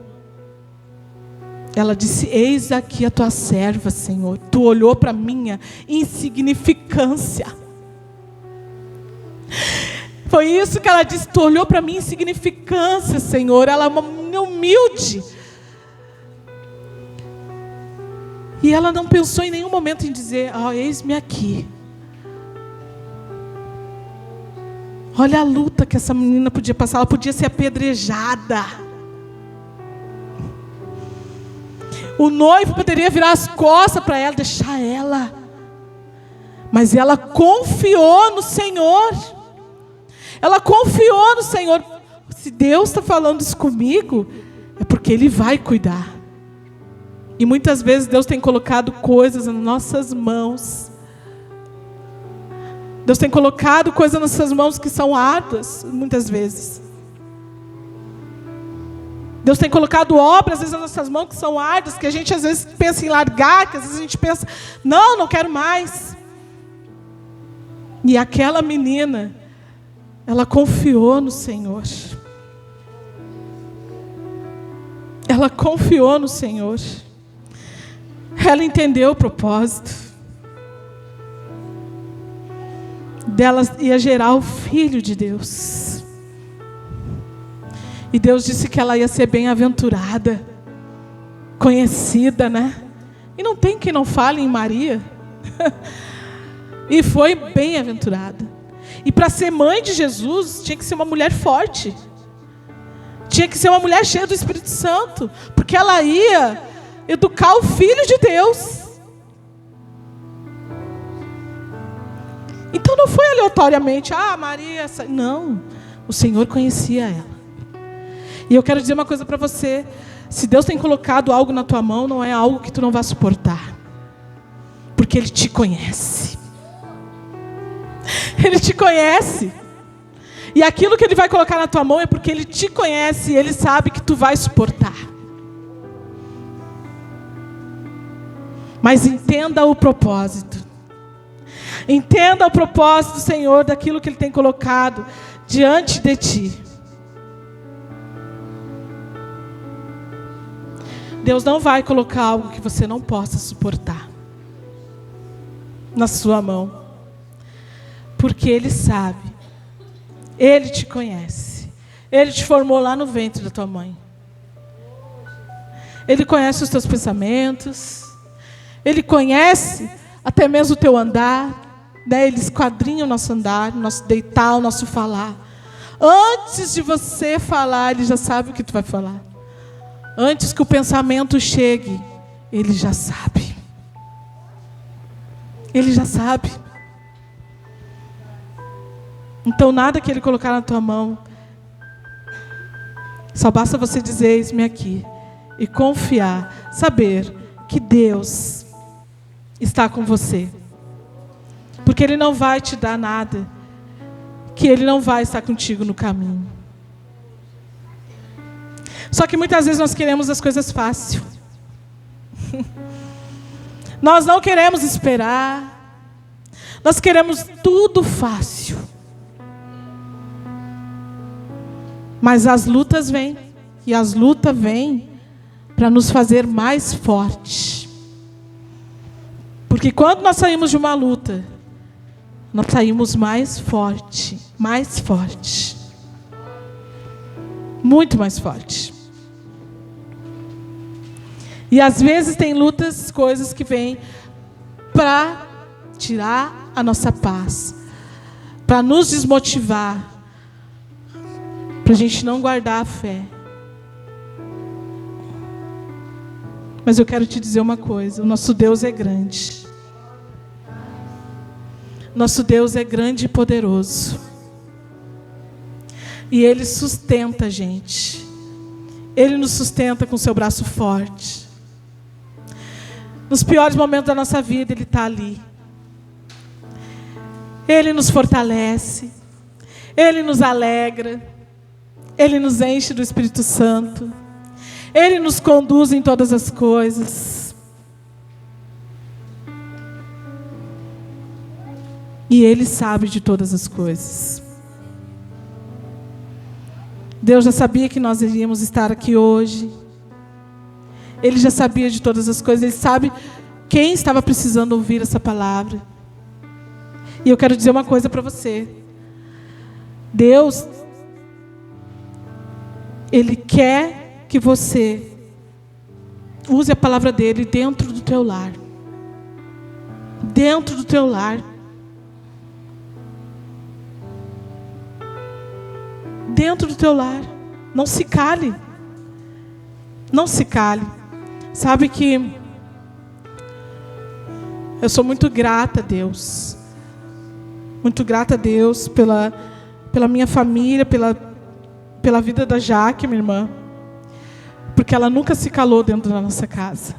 Ela disse, eis aqui a tua serva, Senhor. Tu olhou para a minha insignificância. Foi isso que ela disse, tu olhou para a minha insignificância, Senhor. Ela é uma menina humilde. E ela não pensou em nenhum momento em dizer, eis-me aqui. Olha a luta que essa menina podia passar. Ela podia ser apedrejada. O noivo poderia virar as costas para ela, deixar ela. Mas ela confiou no Senhor. Ela confiou no Senhor. Se Deus está falando isso comigo, é porque Ele vai cuidar. E muitas vezes Deus tem colocado coisas nas nossas mãos. Deus tem colocado coisas nas nossas mãos que são árduas, muitas vezes. Deus tem colocado obras, às vezes, nas nossas mãos que são árduas, que a gente às vezes pensa em largar, que às vezes a gente pensa, não quero mais. E aquela menina, ela confiou no Senhor. Ela confiou no Senhor. Ela entendeu o propósito. Dela ia gerar o Filho de Deus. E Deus disse que ela ia ser bem-aventurada, conhecida, né? E não tem quem não fale em Maria. E foi bem-aventurada. E para ser mãe de Jesus, tinha que ser uma mulher forte. Tinha que ser uma mulher cheia do Espírito Santo. Porque ela ia educar o Filho de Deus. Então não foi aleatoriamente, Maria... Não, o Senhor conhecia ela. E eu quero dizer uma coisa para você. Se Deus tem colocado algo na tua mão, não é algo que tu não vai suportar. Porque Ele te conhece. Ele te conhece. E aquilo que Ele vai colocar na tua mão é porque Ele te conhece e Ele sabe que tu vai suportar. Mas entenda o propósito. Entenda o propósito do Senhor, daquilo que Ele tem colocado diante de ti. Deus não vai colocar algo que você não possa suportar na sua mão. Porque Ele sabe. Ele te conhece. Ele te formou lá no ventre da tua mãe. Ele conhece os teus pensamentos. Ele conhece até mesmo o teu andar. Né? Ele esquadrinha o nosso andar, o nosso deitar, o nosso falar. Antes de você falar, Ele já sabe o que tu vai falar. Antes que o pensamento chegue, Ele já sabe. Ele já sabe. Então nada que Ele colocar na tua mão, só basta você dizer, eis-me aqui. E confiar, saber que Deus está com você. Porque Ele não vai te dar nada que Ele não vai estar contigo no caminho. Só que muitas vezes nós queremos as coisas fáceis. Nós não queremos esperar. Nós queremos tudo fácil. Mas as lutas vêm. E as lutas vêm para nos fazer mais fortes. Porque quando nós saímos de uma luta, nós saímos mais forte. Mais forte. muito mais forte. E às vezes tem lutas, coisas que vêm para tirar a nossa paz, para nos desmotivar, para a gente não guardar a fé. Mas eu quero te dizer uma coisa: o nosso Deus é grande. Nosso Deus é grande e poderoso. E Ele sustenta a gente. Ele nos sustenta com seu braço forte. Nos piores momentos da nossa vida, Ele está ali. Ele nos fortalece. Ele nos alegra. Ele nos enche do Espírito Santo. Ele nos conduz em todas as coisas. E Ele sabe de todas as coisas. Deus já sabia que nós iríamos estar aqui hoje. Ele já sabia de todas as coisas. Ele sabe quem estava precisando ouvir essa palavra. E eu quero dizer uma coisa para você. Deus, Ele quer que você use a palavra dEle dentro do teu lar. Dentro do teu lar. Dentro do teu lar. Não se cale. Não se cale. Sabe que eu sou muito grata a Deus. Muito grata a Deus pela minha família, pela vida da Jaque, minha irmã. Porque ela nunca se calou dentro da nossa casa.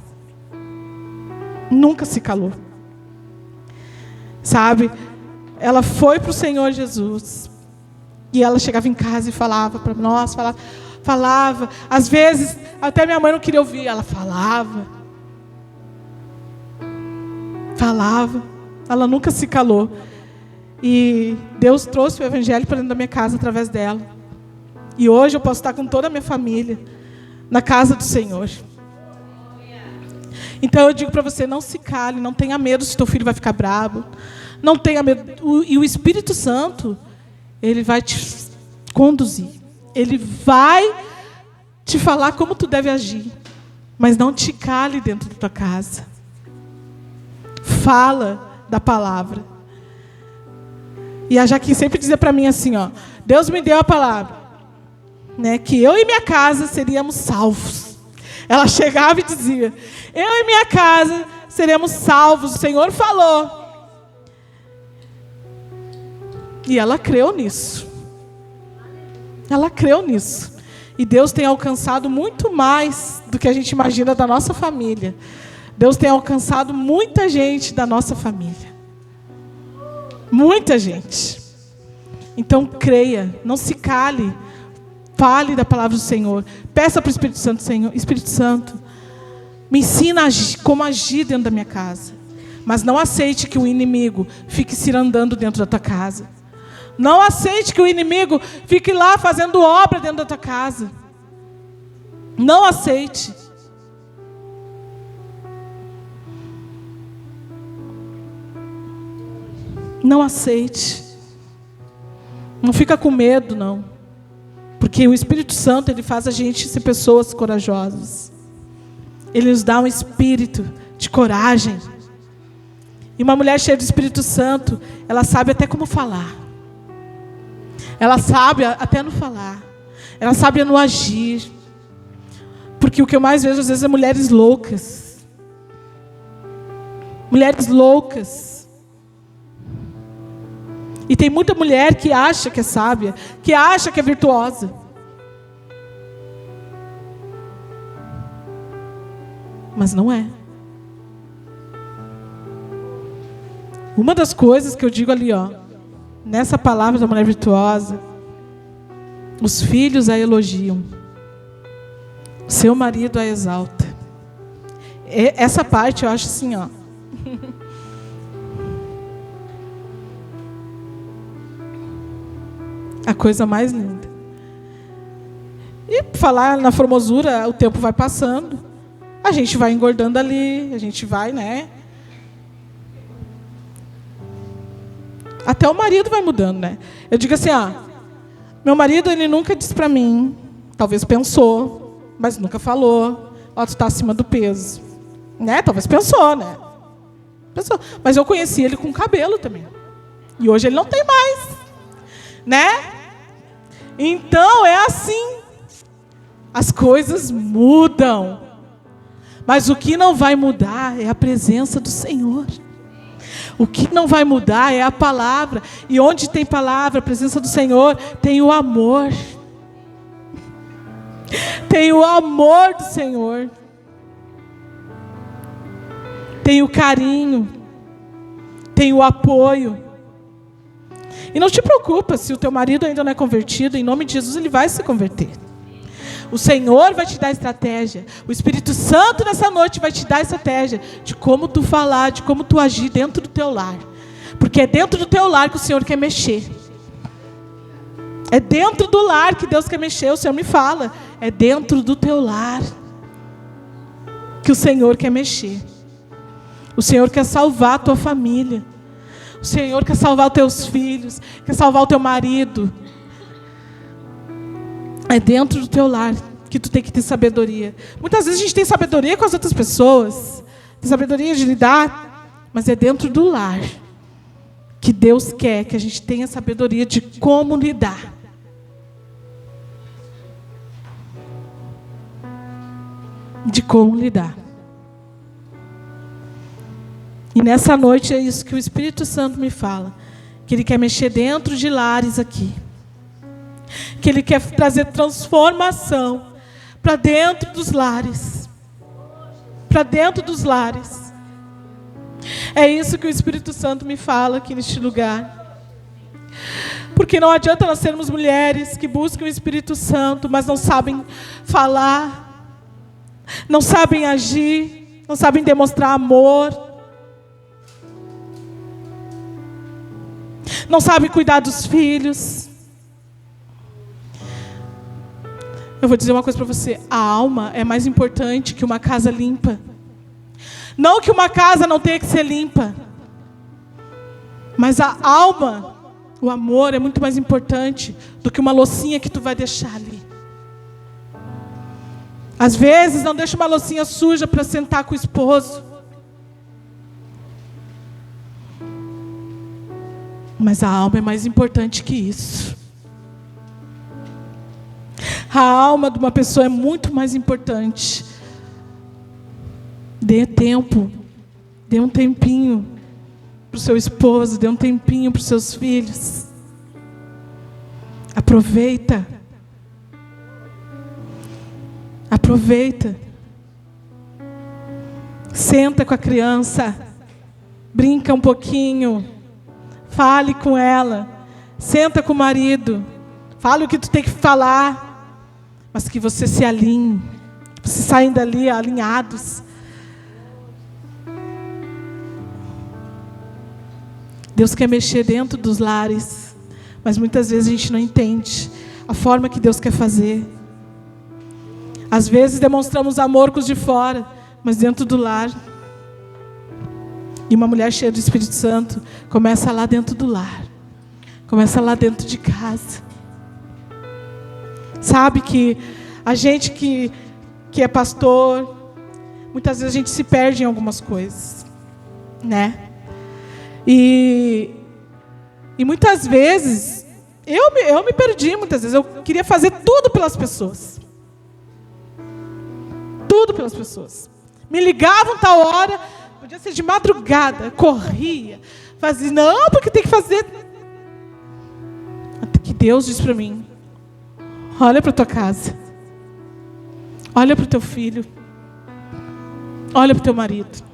Nunca se calou. Sabe? Ela foi para o Senhor Jesus. E ela chegava em casa e falava para nós, falava. Às vezes, até minha mãe não queria ouvir. Ela falava. Ela nunca se calou. E Deus trouxe o Evangelho para dentro da minha casa através dela. E hoje eu posso estar com toda a minha família na casa do Senhor. Então eu digo para você, não se cale, não tenha medo se teu filho vai ficar bravo. Não tenha medo. E o Espírito Santo, Ele vai te conduzir. Ele vai te falar como tu deve agir. Mas não te cale dentro da tua casa. Fala da palavra. E a Jaque sempre dizia para mim assim, ó, Deus me deu a palavra, né, que eu e minha casa seríamos salvos. Ela chegava e dizia, eu e minha casa seremos salvos, o Senhor falou. E ela creu nisso. Ela creu nisso. E Deus tem alcançado muito mais do que a gente imagina da nossa família. Deus tem alcançado muita gente da nossa família. Muita gente. Então creia, não se cale. Fale da palavra do Senhor. Peça para o Espírito Santo, Senhor, Espírito Santo, me ensina como agir dentro da minha casa. Mas não aceite que o inimigo fique cirandando dentro da tua casa. Não aceite que o inimigo fique lá fazendo obra dentro da tua casa. Não aceite. Não aceite. Não fica com medo, não. Porque o Espírito Santo, Ele faz a gente ser pessoas corajosas. Ele nos dá um espírito de coragem. E uma mulher cheia do Espírito Santo, ela sabe até como falar. Ela sabe até no falar. Ela sabe no agir. Porque o que eu mais vejo às vezes é mulheres loucas. Mulheres loucas. E tem muita mulher que acha que é sábia, que acha que é virtuosa. Mas não é. Uma das coisas que eu digo ali, ó, nessa palavra da mulher virtuosa, os filhos a elogiam, seu marido a exalta. Essa parte eu acho assim, ó. A coisa mais linda. E falar na formosura, o tempo vai passando. A gente vai engordando ali, a gente vai, né? Até o marido vai mudando, né? Eu digo assim, ó, meu marido, ele nunca disse para mim, Talvez pensou, mas nunca falou. Ó, tu está acima do peso. Né? Talvez pensou, né? Pensou. Mas eu conheci ele com cabelo também. E hoje ele não tem mais. Né? Então é assim. As coisas mudam. Mas o que não vai mudar é a presença do Senhor. O que não vai mudar é a palavra. E onde tem palavra, a presença do Senhor, tem o amor. Tem o amor do Senhor. Tem o carinho. Tem o apoio. E não te preocupa se o teu marido ainda não é convertido. Em nome de Jesus ele vai se converter. O Senhor vai te dar estratégia. O Espírito Santo nessa noite vai te dar estratégia de como tu falar, de como tu agir dentro do teu lar. Porque é dentro do teu lar que o Senhor quer mexer. É dentro do lar que Deus quer mexer. O Senhor me fala. É dentro do teu lar que o Senhor quer mexer. O Senhor quer salvar a tua família. O Senhor quer salvar os teus filhos. Quer salvar o teu marido. É dentro do teu lar que tu tem que ter sabedoria. Muitas vezes a gente tem sabedoria com as outras pessoas. Tem sabedoria de lidar. Mas é dentro do lar que Deus quer que a gente tenha sabedoria de como lidar. De como lidar. E nessa noite é isso que o Espírito Santo me fala. Que Ele quer mexer dentro de lares aqui. Que Ele quer trazer transformação para dentro dos lares. Para dentro dos lares. É isso que o Espírito Santo me fala aqui neste lugar. Porque não adianta nós sermos mulheres que buscam o Espírito Santo, mas não sabem falar, não sabem agir, não sabem demonstrar amor, não sabem cuidar dos filhos. Eu vou dizer uma coisa para você. A alma é mais importante que uma casa limpa. Não que uma casa não tenha que ser limpa. Mas a alma, o amor é muito mais importante do que uma loucinha que tu vai deixar ali. Às vezes não deixa uma loucinha suja para sentar com o esposo. Mas a alma é mais importante que isso. A alma de uma pessoa é muito mais importante. Dê tempo. Dê um tempinho para o seu esposo. Dê um tempinho para os seus filhos. Aproveita. Aproveita. Senta com a criança. Brinca um pouquinho. Fale com ela. Senta com o marido. Fale o que tu tem que falar. Mas que você se alinhe. Vocês saem dali alinhados. Deus quer mexer dentro dos lares. Mas muitas vezes a gente não entende a forma que Deus quer fazer. Às vezes demonstramos amor com os de fora, mas dentro do lar. E uma mulher cheia do Espírito Santo começa lá dentro do lar. Começa lá dentro de casa. Sabe que a gente que é pastor, muitas vezes a gente se perde em algumas coisas, né? E muitas vezes, eu me perdi muitas vezes. Eu queria fazer tudo pelas pessoas. Tudo pelas pessoas. Me ligavam tal hora, podia ser de madrugada, corria, fazia, não, porque tem que fazer. Até que Deus disse para mim, olha para a tua casa. Olha para o teu filho. Olha para o teu marido.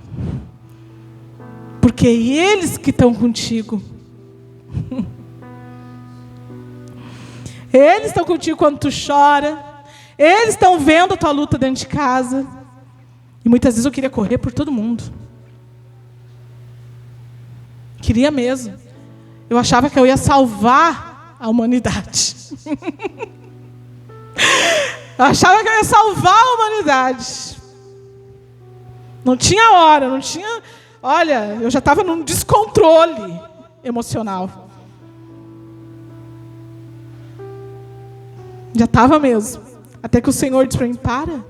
Porque é eles que estão contigo. Eles estão contigo quando tu chora. Eles estão vendo a tua luta dentro de casa. E muitas vezes eu queria correr por todo mundo. Queria mesmo. Eu achava que eu ia salvar a humanidade. Eu achava que eu ia salvar a humanidade. Não tinha hora, não tinha... Olha, eu já estava num descontrole emocional. Já estava mesmo. Até que o Senhor disse para mim: para.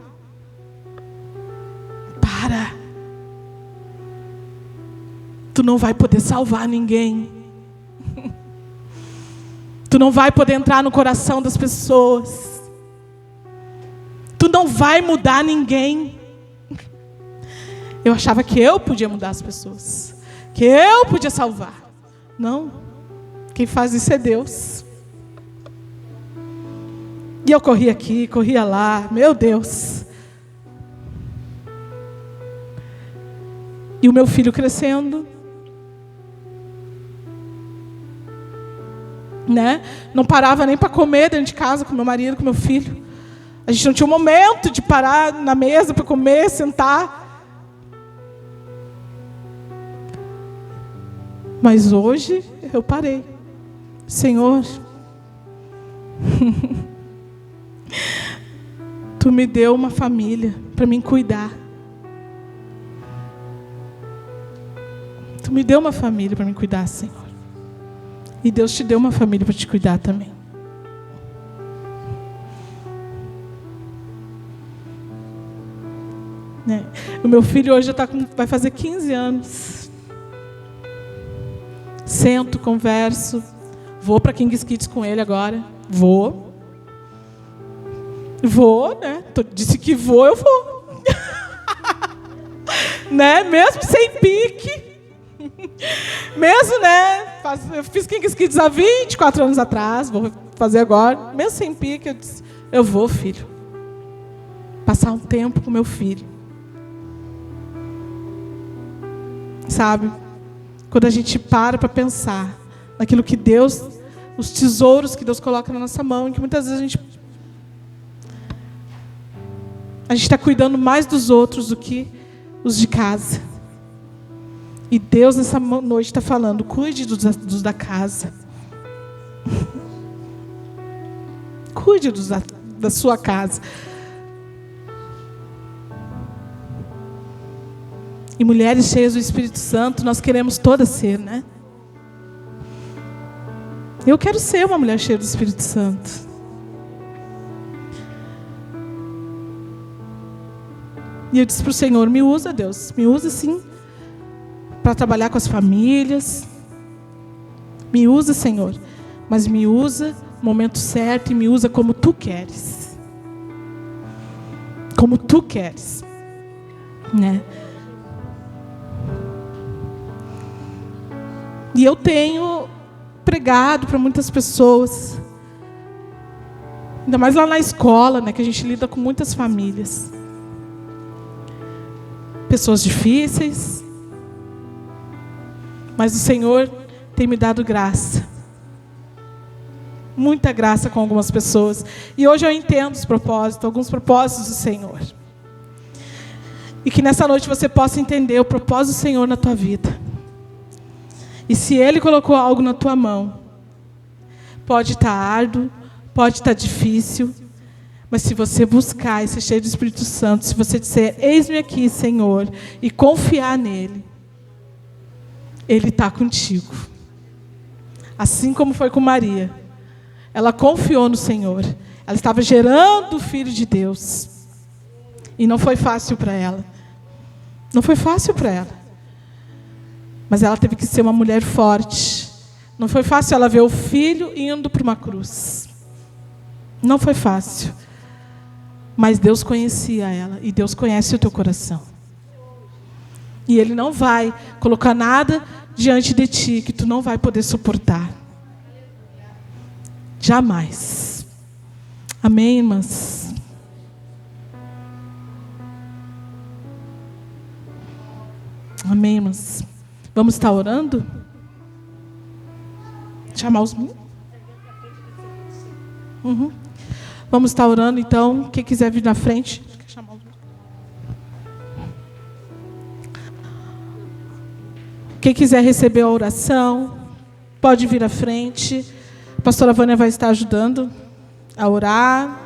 Tu não vai poder salvar ninguém. Tu não vai poder entrar no coração das pessoas. Tu não vai mudar ninguém. Eu achava que eu podia mudar as pessoas, que eu podia salvar. Não. Quem faz isso é Deus. E eu corria aqui, corria lá. Meu Deus. E o meu filho crescendo, né? Não parava nem para comer dentro de casa com meu marido, com meu filho. A gente não tinha um momento de parar na mesa para comer, sentar. Mas hoje eu parei. Senhor, Tu me deu uma família para mim cuidar. Tu me deu uma família para me cuidar, Senhor. E Deus te deu uma família para te cuidar também. Né? O meu filho hoje vai fazer 15 anos. Sento, converso. Vou para King's Kids com ele agora. Vou, né? Disse que vou, eu vou. Né? Mesmo sem pique. Mesmo, né? Eu fiz King's Kids há 24 anos atrás. Vou fazer agora. Mesmo sem pique, eu disse: eu vou, filho. Passar um tempo com meu filho. Sabe? Quando a gente para pensar naquilo que Deus, os tesouros que Deus coloca na nossa mão, e que muitas vezes a gente está cuidando mais dos outros do que os de casa. E Deus nessa noite está falando: cuide dos da casa. Cuide da sua casa. E mulheres cheias do Espírito Santo, nós queremos todas ser, né? Eu quero ser uma mulher cheia do Espírito Santo. E eu disse para o Senhor: me usa, Deus. Me usa sim, para trabalhar com as famílias. Me usa, Senhor. Mas me usa no momento certo e me usa como Tu queres. Como Tu queres. Né? E eu tenho pregado para muitas pessoas, ainda mais lá na escola, né, que a gente lida com muitas famílias. Pessoas difíceis, mas o Senhor tem me dado graça. Muita graça com algumas pessoas. E hoje eu entendo os propósitos, alguns propósitos do Senhor. E que nessa noite você possa entender o propósito do Senhor na tua vida. E se Ele colocou algo na tua mão, pode estar árduo, pode estar difícil, mas se você buscar e ser cheio do Espírito Santo, se você disser: eis-me aqui, Senhor, e confiar nele, Ele está contigo. Assim como foi com Maria. Ela confiou no Senhor. Ela estava gerando o Filho de Deus. E não foi fácil para ela. Não foi fácil para ela. Mas ela teve que ser uma mulher forte. Não foi fácil ela ver o filho indo para uma cruz. Não foi fácil. Mas Deus conhecia ela. E Deus conhece o teu coração. E Ele não vai colocar nada diante de ti que tu não vai poder suportar. Jamais. Amém, irmãs? Amém, irmãs? Vamos estar orando? Chamar os meninos? Vamos estar orando, então. Quem quiser vir na frente. Quem quiser receber a oração, pode vir à frente. A pastora Vânia vai estar ajudando a orar.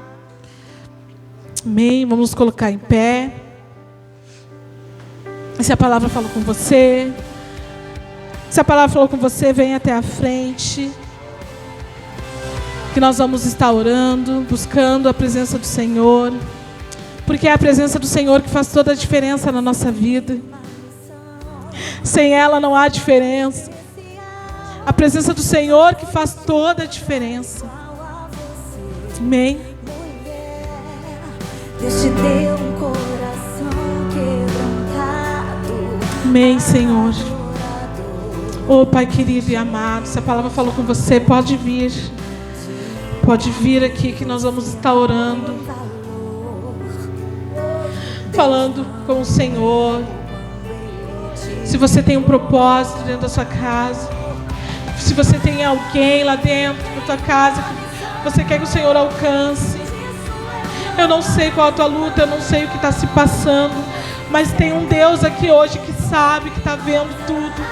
Amém. Vamos nos colocar em pé. Se a palavra falou com você, se a palavra falou com você, venha até a frente. que nós vamos estar orando, buscando a presença do Senhor, porque é a presença do Senhor que faz toda a diferença na nossa vida. Sem ela não há diferença. A presença do Senhor que faz toda a diferença. Amém. Deus te deu um coração quebrantado. Amém, Senhor. Oh, Pai querido e amado, se a palavra falou com você, pode vir. Pode vir aqui que nós vamos estar orando, falando com o Senhor. Se você tem um propósito dentro da sua casa, se você tem alguém lá dentro da sua casa que você quer que o Senhor alcance, eu não sei qual a tua luta, eu não sei o que está se passando, mas tem um Deus aqui hoje que sabe, que está vendo tudo.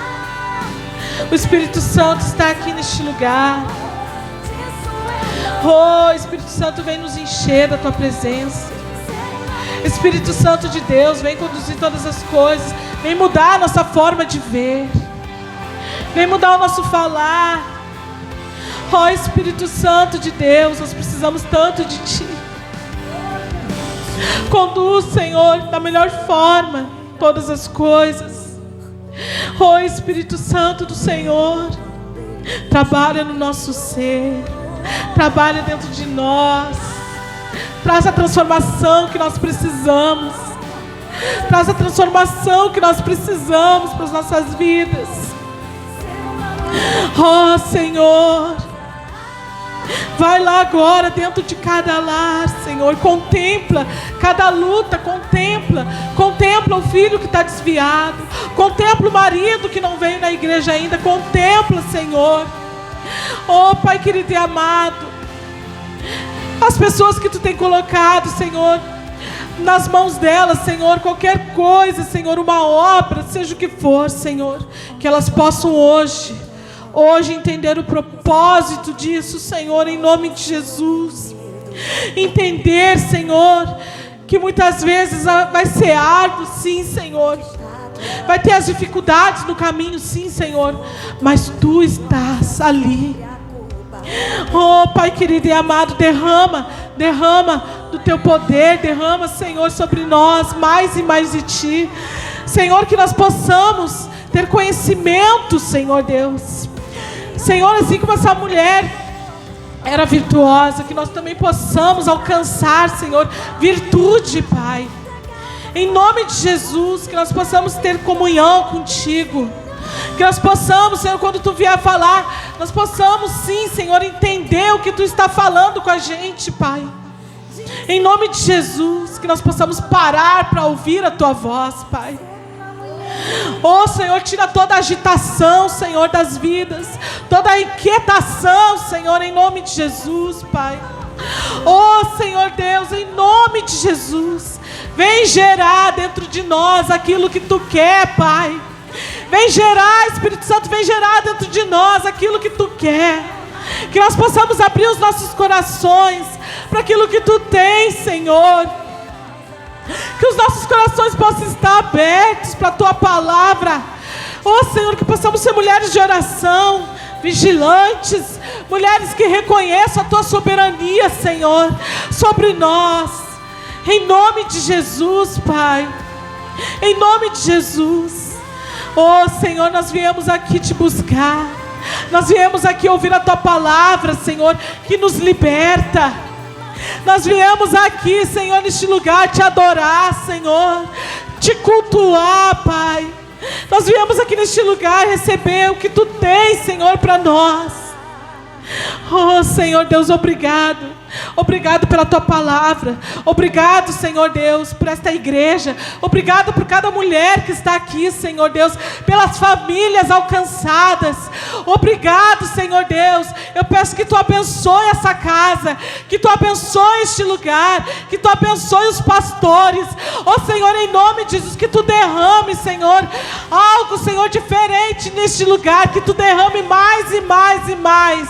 O Espírito Santo está aqui neste lugar. Oh, Espírito Santo, vem nos encher da tua presença. Espírito Santo de Deus, vem conduzir todas as coisas. Vem mudar a nossa forma de ver. Vem mudar o nosso falar. Oh, Espírito Santo de Deus, nós precisamos tanto de Ti. Conduz, Senhor, da melhor forma todas as coisas. Oh, Espírito Santo do Senhor, trabalha no nosso ser. Trabalha dentro de nós. Traz a transformação que nós precisamos. Traz a transformação que nós precisamos para as nossas vidas. Oh, Senhor, vai lá agora dentro de cada lar, Senhor. Contempla cada luta, contempla o filho que está desviado, contempla o marido que não veio na igreja ainda. Contempla, Senhor. Oh, Pai querido e amado, as pessoas que Tu tem colocado, Senhor, nas mãos delas, Senhor, qualquer coisa, Senhor, uma obra, seja o que for, Senhor, que elas possam hoje entender o propósito disso, Senhor, em nome de Jesus. Entender, Senhor, que muitas vezes vai ser árduo, sim, Senhor. Vai ter as dificuldades no caminho, sim, Senhor, mas Tu estás ali. Oh, Pai querido e amado, derrama do Teu poder, derrama, Senhor, sobre nós mais e mais de Ti. Senhor, que nós possamos ter conhecimento, Senhor Deus. Senhor, assim como essa mulher era virtuosa, que nós também possamos alcançar, Senhor, virtude, Pai. Em nome de Jesus, que nós possamos ter comunhão contigo. Que nós possamos, Senhor, quando Tu vier falar, nós possamos sim, Senhor, entender o que Tu está falando com a gente, Pai. Em nome de Jesus, que nós possamos parar para ouvir a Tua voz, Pai. Oh, Senhor, tira toda a agitação, Senhor, das vidas, toda a inquietação, Senhor, em nome de Jesus, Pai. Oh, Senhor Deus, em nome de Jesus, vem gerar dentro de nós aquilo que Tu quer, Pai. Vem gerar, Espírito Santo, vem gerar dentro de nós aquilo que Tu quer. Que nós possamos abrir os nossos corações para aquilo que Tu tens, Senhor. Que os nossos corações possam estar abertos para a Tua palavra. Oh, Senhor, que possamos ser mulheres de oração, vigilantes, mulheres que reconheçam a Tua soberania, Senhor, sobre nós. Em nome de Jesus, Pai. Em nome de Jesus. Oh, Senhor, nós viemos aqui Te buscar. Nós viemos aqui ouvir a Tua palavra, Senhor, que nos liberta. Nós viemos aqui, Senhor, neste lugar Te adorar, Senhor, Te cultuar, Pai. Nós viemos aqui neste lugar receber o que Tu tens, Senhor, para nós. Oh, Senhor Deus, obrigado. Obrigado pela Tua palavra. Obrigado, Senhor Deus, por esta igreja. Obrigado por cada mulher que está aqui, Senhor Deus, pelas famílias alcançadas. Obrigado, Senhor Deus. Eu peço que Tu abençoe essa casa, que Tu abençoe este lugar, que Tu abençoe os pastores. Oh, Senhor, em nome de Jesus, que Tu derrame, Senhor, algo, Senhor, diferente neste lugar. Que Tu derrame mais e mais e mais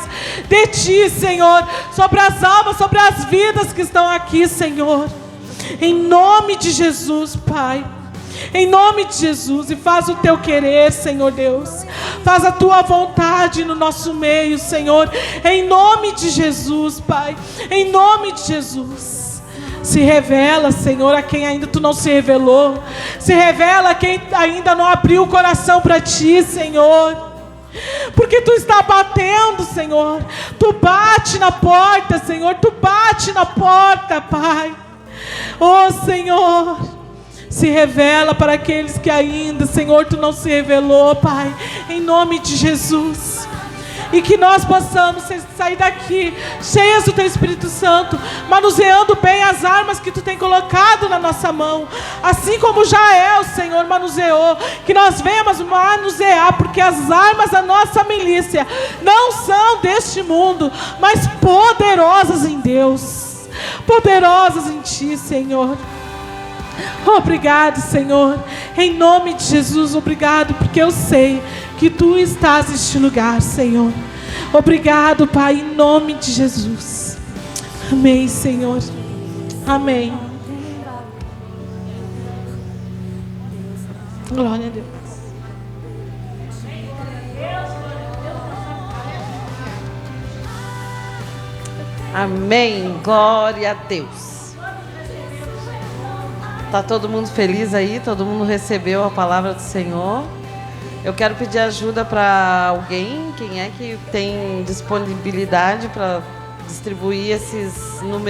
de Ti, Senhor, sobre as almas, sobre as vidas que estão aqui, Senhor. Em nome de Jesus, Pai. Em nome de Jesus. E faz o Teu querer, Senhor Deus. Faz a tua vontade no nosso meio, Senhor. Em nome de Jesus, Pai. Em nome de Jesus. Se revela, Senhor, a quem ainda tu não se revelou. Se revela a quem ainda não abriu o coração para ti, Senhor. Porque tu está batendo, Senhor. Tu bate na porta, Senhor. Tu bate na porta, Pai. Oh, Senhor, se revela para aqueles que ainda, Senhor, tu não se revelou, Pai. Em nome de Jesus. E que nós possamos sair daqui cheias do teu Espírito Santo, manuseando bem as armas que tu tem colocado na nossa mão, assim como Jael, Senhor, manuseou. Que nós venhamos manusear, porque as armas da nossa milícia não são deste mundo, mas poderosas em Deus, poderosas em ti, Senhor. Obrigado, Senhor, em nome de Jesus. Obrigado, porque eu sei que tu estás neste lugar, Senhor. Obrigado, Pai, em nome de Jesus. Amém, Senhor. Amém. Glória a Deus. Amém. Glória a Deus. Tá todo mundo feliz aí? Todo mundo recebeu a palavra do Senhor? Eu quero pedir ajuda para alguém. Quem é que tem disponibilidade para distribuir esses números?